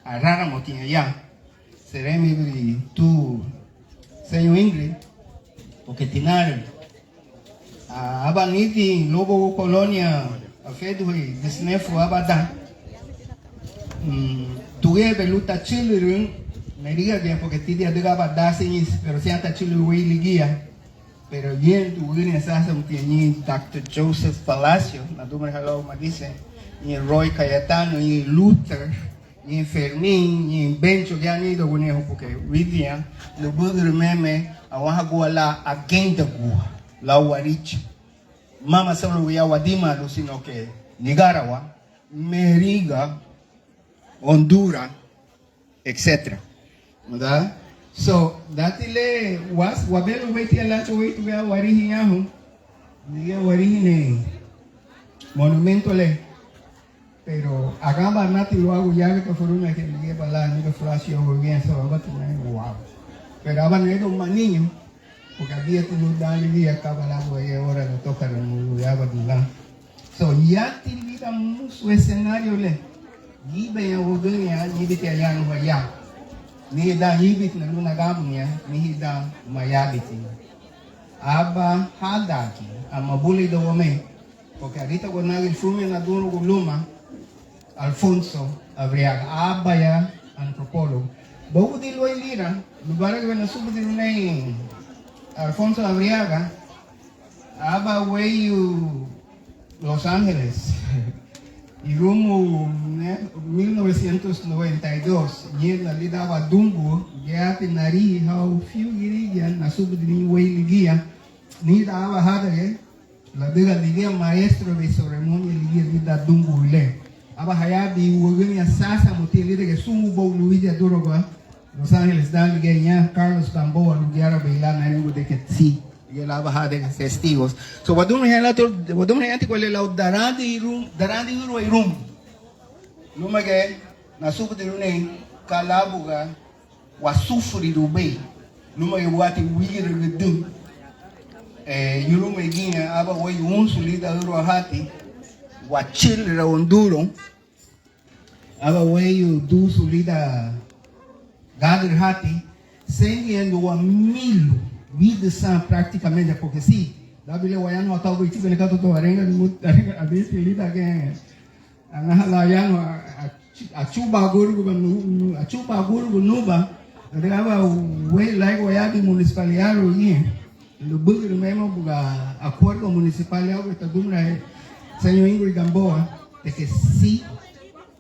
Speaker 8: arara mutia ya seremi tu señor Ingrid porque tinar abaniti lobo colonia afedu desnefu abadan tuve beluta children, me diga que porque tidia diga para darse pero si hasta children way ligia. Pero bien, tu viene esa un tiene Dr. Joseph Palacio, na tu me hello me dice, y Roy Cayetano, y Luther, y Fermín, y Bencho, ya ni do gunejo porque Vivian, lo burger meme, awaha guala agenda gua, la warich. Mama solo voy a Wadima, sino que Nicaragua, Meriga, Honduras, etc. ¿Verdad? So, datile was wabelo wait ya lacho wait ga warihi yahu. Diga warihi ne monumento le. Pero agamba nati lo hago ya que foruna que diga para ni que flash over bien so va a wow. Pero aban era un niño porque había tu dale día acaba la voy ahora le toca el mundo ya va a so ya tilita su escenario le. Gibe ya wogonya gibe te ya no ya. Ni da hibit na luna gamunya ni da mayabiti aba hadaki amabuli do wame porque ahorita cuando el fume na duro guluma Alfonso Abriaga aba ya antropólogo bogo di lo lira lugar que na subo di nei Alfonso Abriaga aba way Los Ángeles y rumbo 1992 yenda lidaba dungu ya pinari how few giriya na subdini way ligia ni daba hada la diga ligia maestro de ceremonia ligia lida dungu le aba hayabi wogenia sasa moteli de sumu bo luidia doroga Los Ángeles dan ligia Carlos Gamboa lugiara baila na ringo de ketsi y la baja de testigos. So wadum hayati kwale la darandi room luma ke na subu de rune kalabuga wa sufuri rubei luma ke wati wigir gedum yuruma gina aba way unsuli da ro hati wa chilra onduro aba way du sulida gadir hati sendo wa milu vida sã praticamente porque se da bile wayano atau be tibe nekato to arenga a bit lida ke anahala yang a chuba guru nuba adaba we like wayadi municipalidad ni lo bugu mesmo buga acordo municipal ao está dumra senhor Ingrid Gamboa de que sí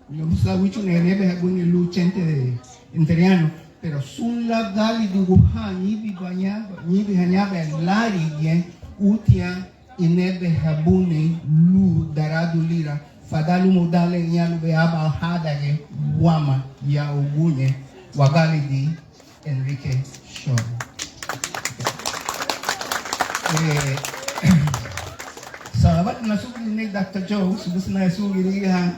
Speaker 8: no sabe mucho nebe habuni luchente interiano pero sulla dali duguha nibi hanyaba lari ye utia inebe habune lu daradu lira fadalu modale nyalu be aba hada ye wama ya ugunye wagali di Enrique Shore sahabat na sugi ni Dr. Joe subus na sugi ni ha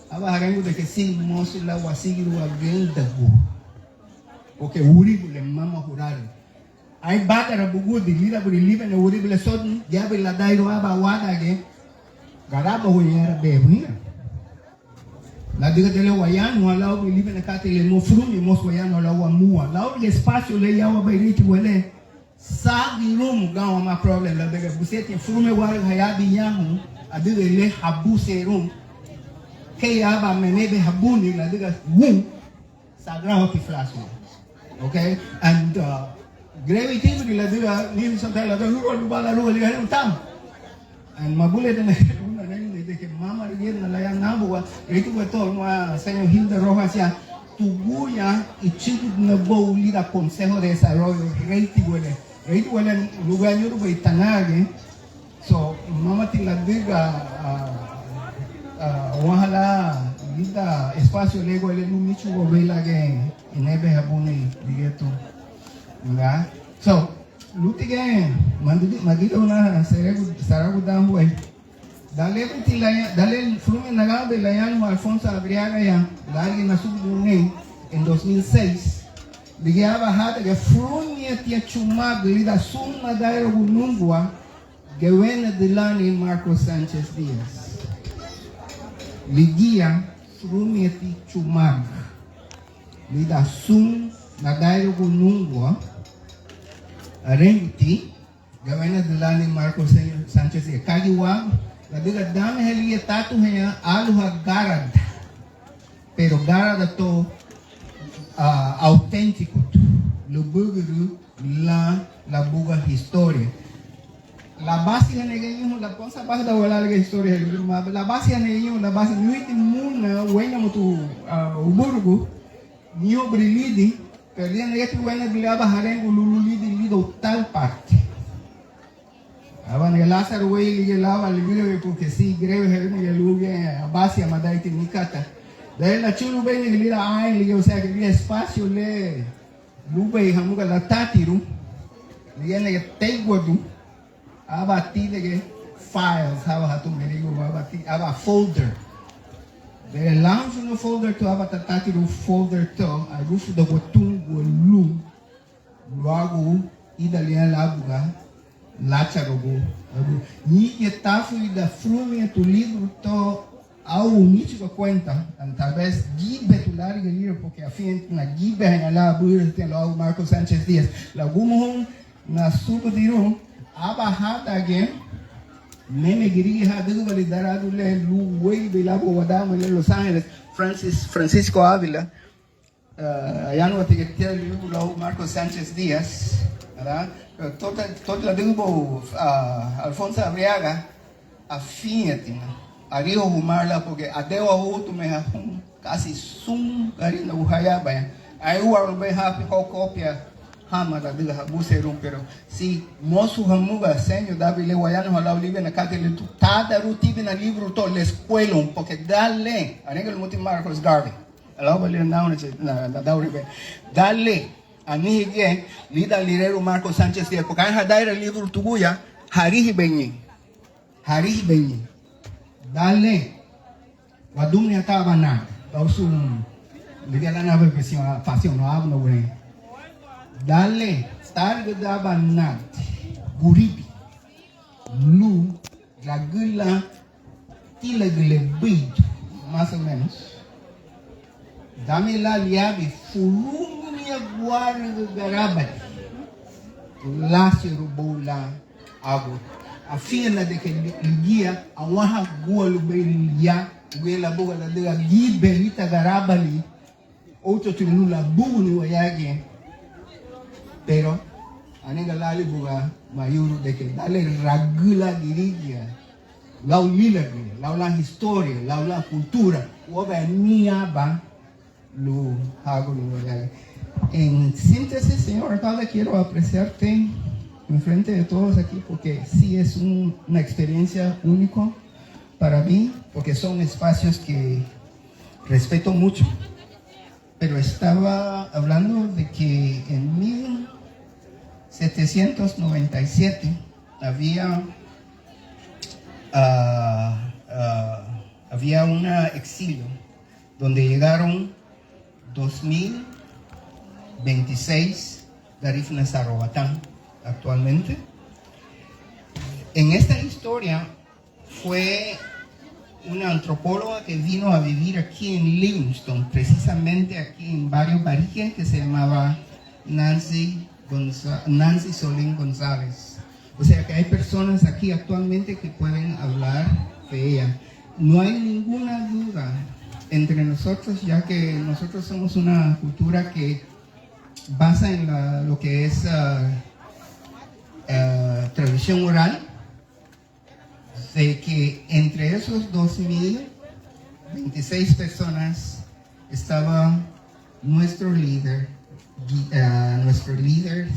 Speaker 8: aba hagangu de que sin mosula wasigiru agenda porque urible mama jurado ai bata na bugu de lira por live na urible sodn ya be la dairo aba wada ge garaba ho yera be buina la diga tele wayano ala o live na kate le mo frumi mo wayano ala wa mua la o espacio le ya wa be riti wele sagi room gawa ma problem la diga busete frumi wa hayabi yamu adiga le habuse room ke ya ba menebe habuni la diga wu sagrado ki flash. Okay, and gravity with la diga ni sometimes la diga bala ru le han tam and mabule de una de que mama le na la yang nabu wa itu betul ma señor Hilda Rojas ya tubuya y chico na bo lida consejo de desarrollo reiti wele lugar yo be tanage so mama ti la diga wahala lida espacio lego le no michu go vela ge inebe habune digeto nga so lutige mandito na saragu dambo dale frume nagabe la yan Alfonso Abriaga ya dali na subune en 2006 ligaba hada ge frume tia chuma lida summa dairo gunungwa gewena dilani Marcos Sanchez Diaz ligia frume ti chuma lida sum na dairo gunungwa arenti gawena dilani Marcos Sanchez e kagiwa la diga dame helia tatu hanya aluha garad pero gara to auténtico lo buguru la buga historia. La base de neguinho la cosa base da wala la historia la base de neguinho la base nuiti muna wena mutu uburgu nio brilidi perdia negati wena bilaba harengo lululidi lido tal parte. Aban el Lázaro wey le lava le bilo porque sí greve le luge a base a madai tinicata. De la chulu bene le lira ai le o sea que le espacio le lube hamuga la tatiru le ne tegudu abati de files haba hatu merigo abati aba folder. De lounge no folder to abata tatiru folder to agufu do botungu lu luagu idalian labuga Lacharogo. Ni etafu da frume tu livro to ao mítico conta, talvez gibe tu larga livro porque a fim na gibe na lá buir tem lá o Marcos Sánchez Dias. La gumo na suba diru abahada again. Meme giri ha dugu validarado le lu way de la boada en Los Ángeles. Francisco Ávila. Allá no te que el libro lá o Marcos Sánchez Dias. ¿Verdad? Toda la digo Alfonso Arriaga a fíjate a Río Humarla porque a deo a outro me casi sum garin o hayaba aí o arbe happy cópia hama da diga buserum pero si moço hamuga senho da bile wayano hala livre na cate le tada rutive na livro to le escuela porque dale a nega muti Marcos Garvey ela vai ler na da uribe dale ani hige lida lireiro Marcos Sánchez Dias porque a daira livro tubuya harihi benyi dale wadumni ataba na ausum liga na na que a pasión no hablo güey dale tarde daba na guribi lu la gula tilegle bid más o menos dame la llave fulumia guarda garabali lácero bola água a fina de que el guia a waha gol belia wela boga da de gi berita garabali outro tulula buni wayage pero anega lali boga mayuru de que dale ragula dirigia la historia la cultura oba mia ba lo hago lo wayage. En síntesis, señor alcalde, quiero apreciarte en frente de todos aquí porque sí es una experiencia única para mí, porque son espacios que respeto mucho. Pero estaba hablando de que en 1797 había un exilio donde llegaron 2026 Darif Nazarobatán actualmente. En esta historia fue una antropóloga que vino a vivir aquí en Livingston, precisamente aquí en Barrio Barrique, que se llamaba Nancy Solín González. O sea que hay personas aquí actualmente que pueden hablar de ella. No hay ninguna duda entre nosotros, ya que nosotros somos una cultura que basa en lo que es tradición oral, de que entre esos 2026 personas estaba nuestro líder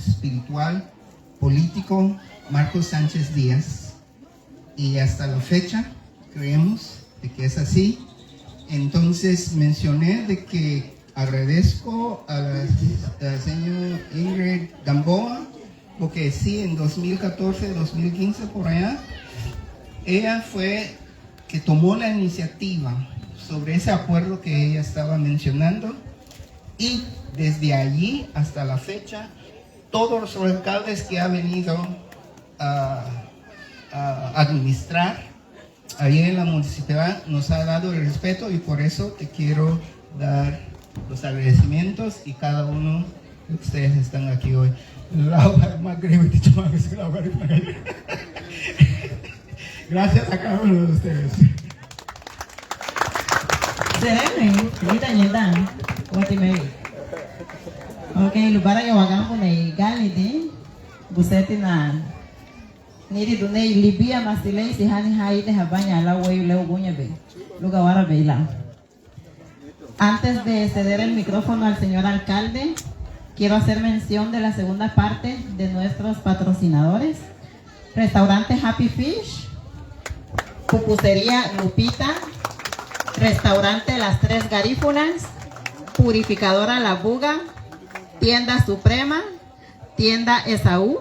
Speaker 8: espiritual, político, Marcos Sánchez Dias, y hasta la fecha creemos de que es así. Entonces mencioné de que agradezco a la señora Ingrid Gamboa, porque sí, en 2014, 2015 por allá, ella fue que tomó la iniciativa sobre ese acuerdo que ella estaba mencionando, y desde allí hasta la fecha, todos los alcaldes que ha venido a administrar ahí en la municipalidad nos ha dado el respeto, y por eso te quiero dar los agradecimientos, y cada uno de ustedes están aquí hoy. Gracias a cada uno de ustedes.
Speaker 2: Busereme, kita nyedan, wati mewi. Okay, lubara yang wagang pun ay gali di, buseti na. Niri dunay Libia mastilay si hani haite habanya la way leo gunya be. Lugar ahora veila. Antes de ceder el micrófono al señor alcalde, quiero hacer mención de la segunda parte de nuestros patrocinadores. Restaurante Happy Fish, Pupusería Lupita, Restaurante Las Tres Garífunas, Purificadora La Buga, Tienda Suprema, Tienda Esaú,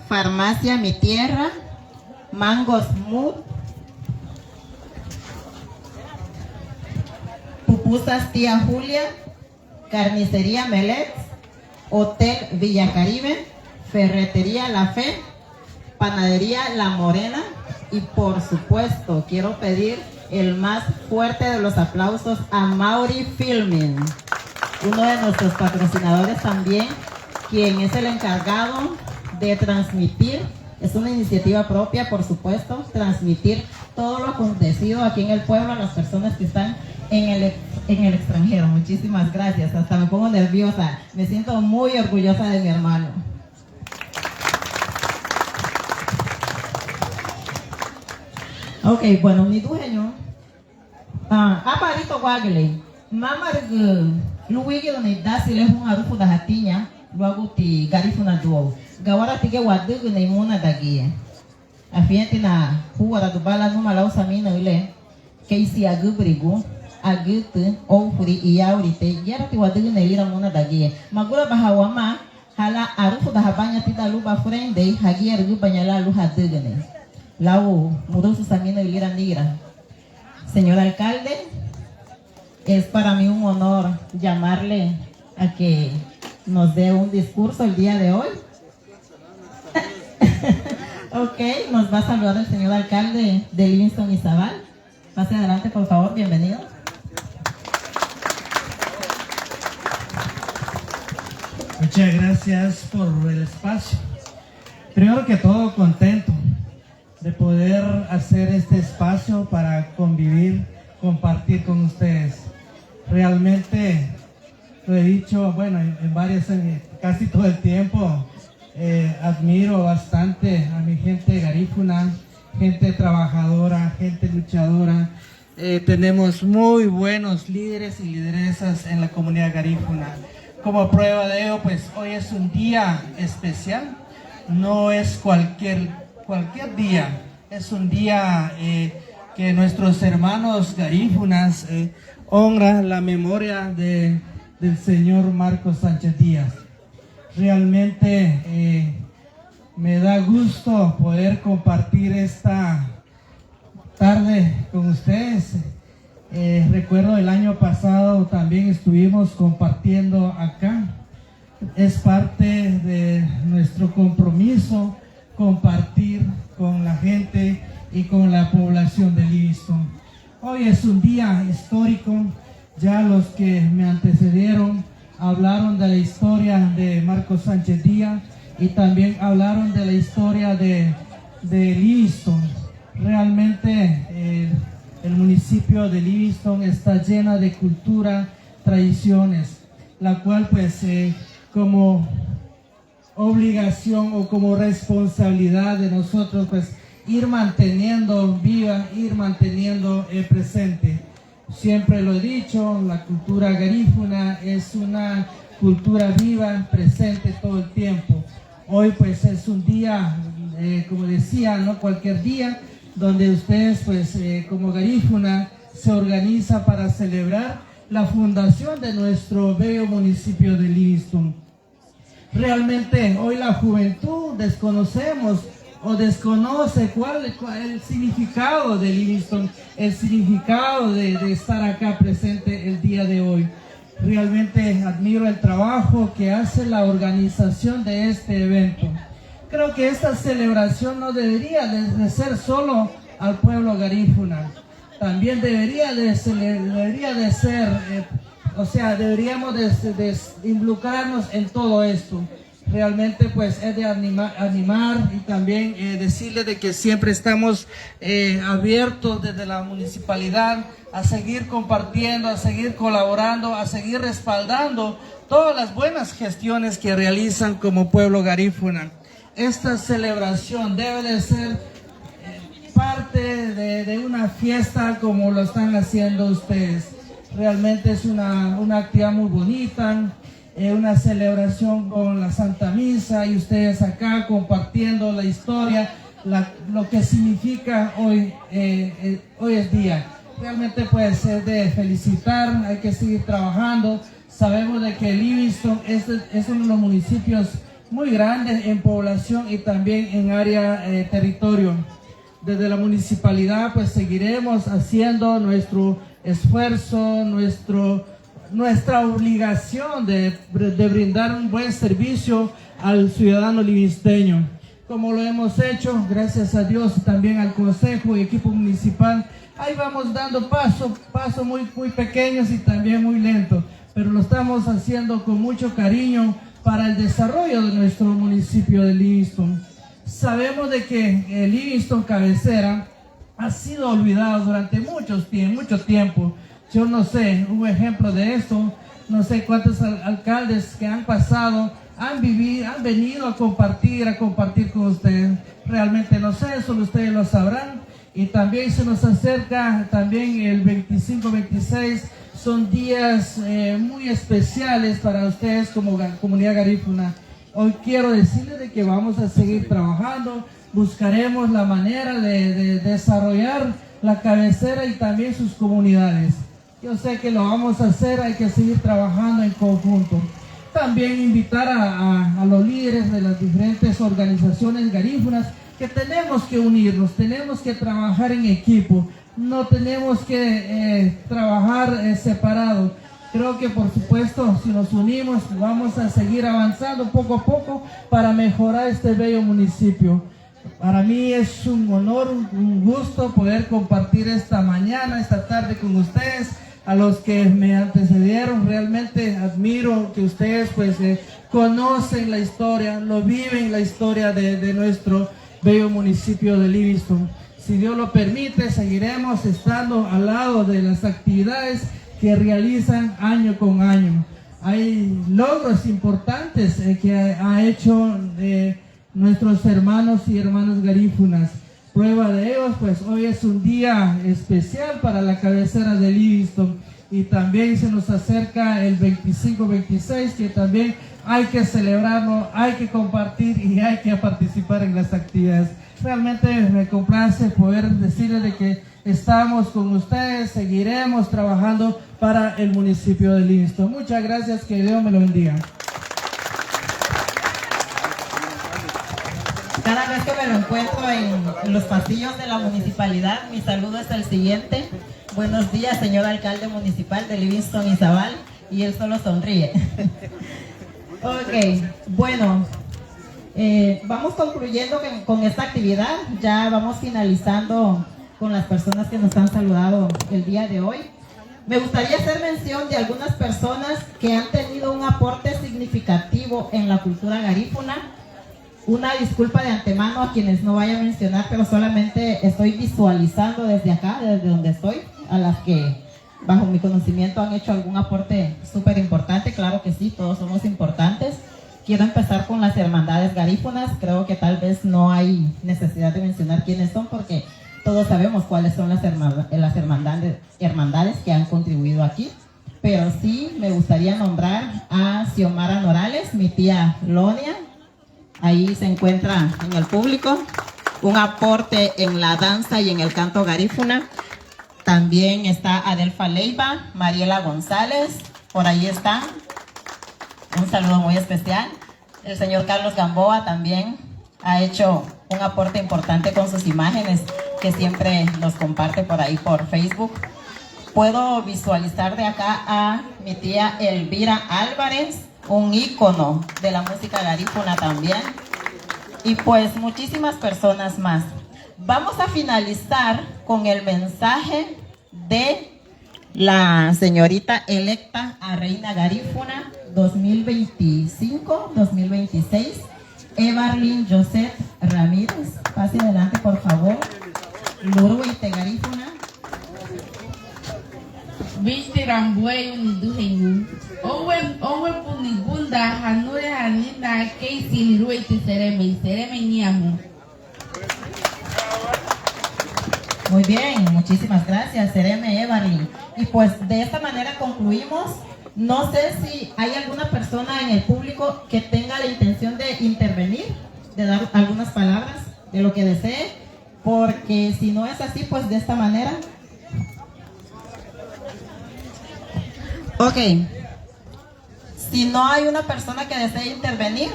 Speaker 2: Farmacia Mi Tierra, Mangos Mood, Pupusas Tía Julia, Carnicería Melet, Hotel Villa Caribe, Ferretería La Fe, Panadería La Morena y por supuesto quiero pedir el más fuerte de los aplausos a Mauri Filming, uno de nuestros patrocinadores también, quien es el encargado de transmitir, es una iniciativa propia por supuesto, transmitir todo lo acontecido aquí en el pueblo a las personas que están en el extranjero. Muchísimas gracias, hasta me pongo nerviosa, me siento muy orgullosa de mi hermano. Ok, bueno, ni dueño. Aparito guagle. Mama luigi donde da si le un arufu da hatinya, luego ti garifuna duo. Gawara tige wadugu na imuna dagie. Afienti na huwa da bala numa lau samina ule. Keisi agubrigu, agutu, ofuri iaurite. Yara ti wadugu na ilira muna dagie. Magura bahawama hala arufu da habanya tida luba frende hagia rugu banyala lu hadugu ne. Lau murusu samina ilira nigra. Señor alcalde, es para mí un honor llamarle a que nos dé un discurso el día de hoy. Ok, nos va a saludar el señor alcalde de Livingston Izabal. Pase adelante, por favor, bienvenido.
Speaker 9: Muchas gracias por el espacio. Primero que todo, contento de poder hacer este espacio para convivir, compartir con ustedes. Realmente lo he dicho, bueno, en varias, casi todo el tiempo, admiro bastante a mi gente garífuna, gente trabajadora, gente luchadora. Tenemos muy buenos líderes y lideresas en la comunidad garífuna. Como prueba de ello, pues hoy es un día especial, no es cualquier día, es un día que nuestros hermanos garífunas honra la memoria del señor Marcos Sánchez Díaz. Realmente me da gusto poder compartir esta tarde con ustedes. Recuerdo el año pasado también estuvimos compartiendo acá. Es parte de nuestro compromiso compartir con la gente y con la población de Livingston. Hoy es un día histórico, ya los que me antecedieron hablaron de la historia de Marcos Sánchez Díaz y también hablaron de la historia de Livingston. Realmente el municipio de Livingston está llena de cultura, tradiciones, la cual pues como obligación o como responsabilidad de nosotros pues ir manteniendo viva, ir manteniendo presente. Siempre lo he dicho, la cultura garífuna es una cultura viva, presente todo el tiempo. Hoy pues es un día, como decía, no cualquier día, donde ustedes pues como garífuna se organiza para celebrar la fundación de nuestro bello municipio de Livingston. Realmente hoy la juventud desconocemos o desconoce cuál es el significado de Livingston, el significado de estar acá presente el día de hoy. Realmente admiro el trabajo que hace la organización de este evento. Creo que esta celebración no debería de ser solo al pueblo garífuna, también deberíamos de involucrarnos en todo esto. realmente pues es de animar y también decirle de que siempre estamos abiertos desde la municipalidad a seguir compartiendo, a seguir colaborando, a seguir respaldando todas las buenas gestiones que realizan como pueblo garífuna. Esta celebración debe de ser parte de una fiesta como lo están haciendo ustedes. Realmente es una actividad muy bonita, una celebración con la Santa Misa y ustedes acá compartiendo la historia, lo que significa hoy es día. Realmente puede ser de felicitar, hay que seguir trabajando. Sabemos de que Livingston es uno de los municipios muy grandes en población y también en área territorio. Desde la municipalidad pues seguiremos haciendo nuestro esfuerzo, nuestra obligación de brindar un buen servicio al ciudadano livingsteño. Como lo hemos hecho, gracias a Dios y también al Consejo y equipo municipal, ahí vamos dando pasos muy pequeños y también muy lentos, pero lo estamos haciendo con mucho cariño para el desarrollo de nuestro municipio de Livingston. Sabemos de que Livingston cabecera ha sido olvidado durante mucho tiempo. Yo no sé, un ejemplo de esto, no sé cuántos alcaldes que han pasado han venido a compartir con ustedes. Realmente no sé, solo ustedes lo sabrán. Y también se nos acerca también el 25-26, son días muy especiales para ustedes como comunidad garífuna. Hoy quiero decirles de que vamos a seguir trabajando, buscaremos la manera de desarrollar la cabecera y también sus comunidades. Yo sé que lo vamos a hacer, hay que seguir trabajando en conjunto. También invitar a los líderes de las diferentes organizaciones garífunas que tenemos que unirnos, tenemos que trabajar en equipo, no tenemos que trabajar separados. Creo que por supuesto si nos unimos vamos a seguir avanzando poco a poco para mejorar este bello municipio. Para mí es un honor, un gusto poder compartir esta mañana, esta tarde con ustedes. A los que me antecedieron, realmente admiro que ustedes pues conocen la historia, lo viven la historia de nuestro bello municipio de Livingston. Si Dios lo permite, seguiremos estando al lado de las actividades que realizan año con año. Hay logros importantes que ha hecho nuestros hermanos y hermanas garífunas. Prueba de ellos, pues hoy es un día especial para la cabecera de Livingston y también se nos acerca el 25-26 que también hay que celebrarlo, hay que compartir y hay que participar en las actividades. Realmente me complace poder decirles de que estamos con ustedes, seguiremos trabajando para el municipio de Livingston. Muchas gracias, que Dios me lo bendiga.
Speaker 2: Cada vez que me lo encuentro en los pasillos de la municipalidad, mi saludo es el siguiente. Buenos días, señor alcalde municipal de Livingston Izabal. Y él solo sonríe. Ok, bueno, vamos concluyendo con esta actividad. Ya vamos finalizando con las personas que nos han saludado el día de hoy. Me gustaría hacer mención de algunas personas que han tenido un aporte significativo en la cultura garífuna. Una disculpa de antemano a quienes no vaya a mencionar, pero solamente estoy visualizando desde acá, desde donde estoy, a las que bajo mi conocimiento han hecho algún aporte súper importante. Claro que sí, todos somos importantes. Quiero empezar con las hermandades garífunas. Creo que tal vez no hay necesidad de mencionar quiénes son porque todos sabemos cuáles son las hermandades que han contribuido aquí. Pero sí me gustaría nombrar a Xiomara Norales, mi tía Lonia. Ahí se encuentra en el público, un aporte en la danza y en el canto garífuna. También está Adelfa Leiva, Mariela González, por ahí está. Un saludo muy especial. El señor Carlos Gamboa también ha hecho un aporte importante con sus imágenes, que siempre los comparte por ahí por Facebook. Puedo visualizar de acá a mi tía Elvira Álvarez, un ícono de la música garífuna también, y pues muchísimas personas más. Vamos a finalizar con el mensaje de la señorita electa a Reina Garífuna 2025-2026, Evarlyn Josette Ramírez. Pase adelante, por favor. Luruite Garífuna.
Speaker 10: Rambuey uniduhengu. Owe punigunda hanure haninda keisi liruite sereme niamu.
Speaker 2: Muy bien, muchísimas gracias, Sereme Evarlyn. Y pues de esta manera concluimos. No sé si hay alguna persona en el público que tenga la intención de intervenir, de dar algunas palabras de lo que desee, porque si no es así, pues de esta manera. Ok, si no hay una persona que desee intervenir,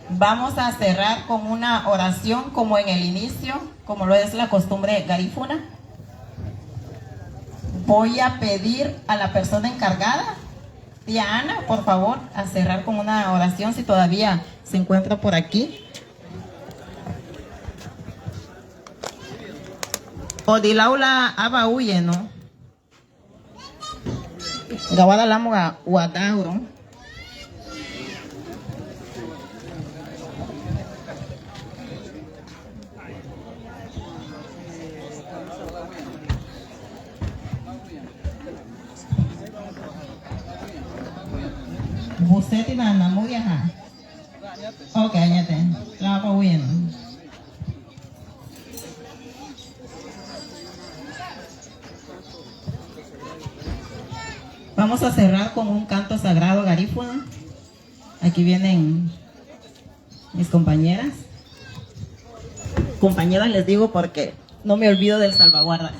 Speaker 2: vamos a cerrar con una oración como en el inicio, como lo es la costumbre garífuna. Voy a pedir a la persona encargada, tía Ana, por favor, a cerrar con una oración si todavía se encuentra por aquí. Odilaula Abauye, ¿no? Gawada Lamoga Wadauro. Buseti na namuya ha. Okay, anyate. Lapa win. Vamos a cerrar con un canto sagrado garífuna. Aquí vienen mis compañeras. Compañeras les digo porque no me olvido del salvaguarda.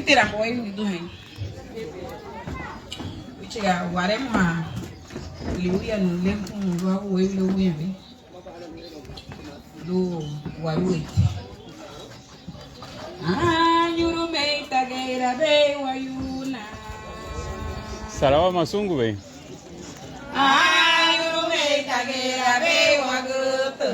Speaker 10: Rambuey uniduhengu. Wichiga warema liuya nulempu luagu wewe wembe. Lu waiwiti. Yurume tageira be wayuna.
Speaker 5: Saraba Masungu, ve.
Speaker 10: Yurume tageira be wagutu.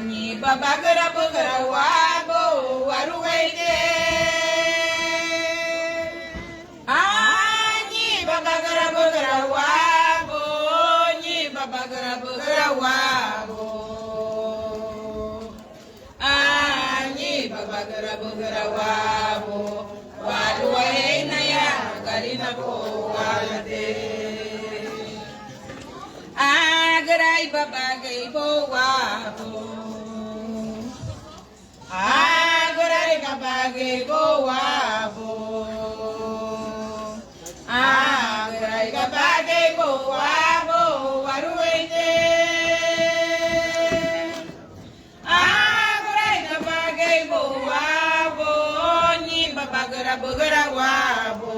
Speaker 10: Ni babagara bagara wabo waruwaide. Ni babagara bagara wabo, ni babagara bagara wabo. Ni babagara bagara wabo, waruwaina ya galina ko walade. Agarai babagai bo wabo. Agarai babagai bo wabo. Agarai babagai bo wabo waruende. Agarai babagai bo wabo ni babagara bagara wabo.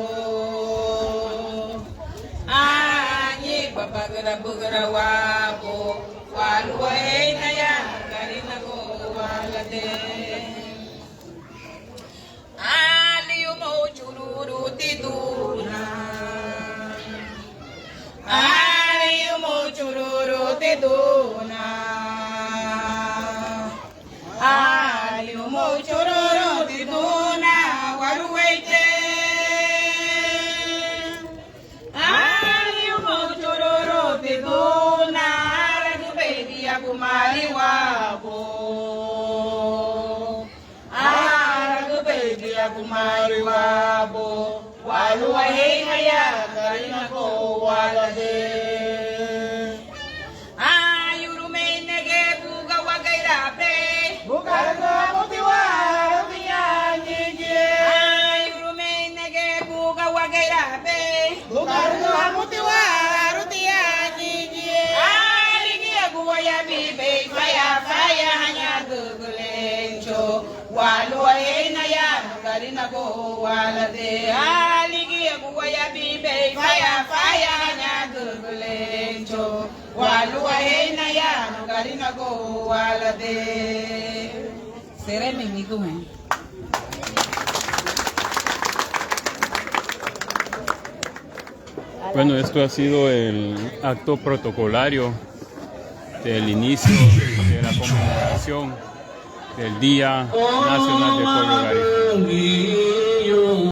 Speaker 10: Babagara bagara wabo waluwaina ya karina ko walade. Aliumo chururu tiduna. Aliumo chururu tiduna. Aliumo chururu tiduna waluwaite. Kumari wabo, aragu baby kumari wabo, waluwa hey haya karina ko walade. Yurume nege buga wagaira pe, buga ko motiwa rutia nje. Yurume nege buga wagaira pe, buga ko motiwa rutia nje. Ya bibe faya faya hanya gugulencho waluwa ena ya karina ko walade. Aligi abuwa ya bibe faya faya hanya gugulencho waluwa ena ya karina ko walade. Sereme migume.
Speaker 5: Bueno, esto ha sido el acto protocolario del inicio de la conmemoración del Día Nacional de Pollo Garífuna.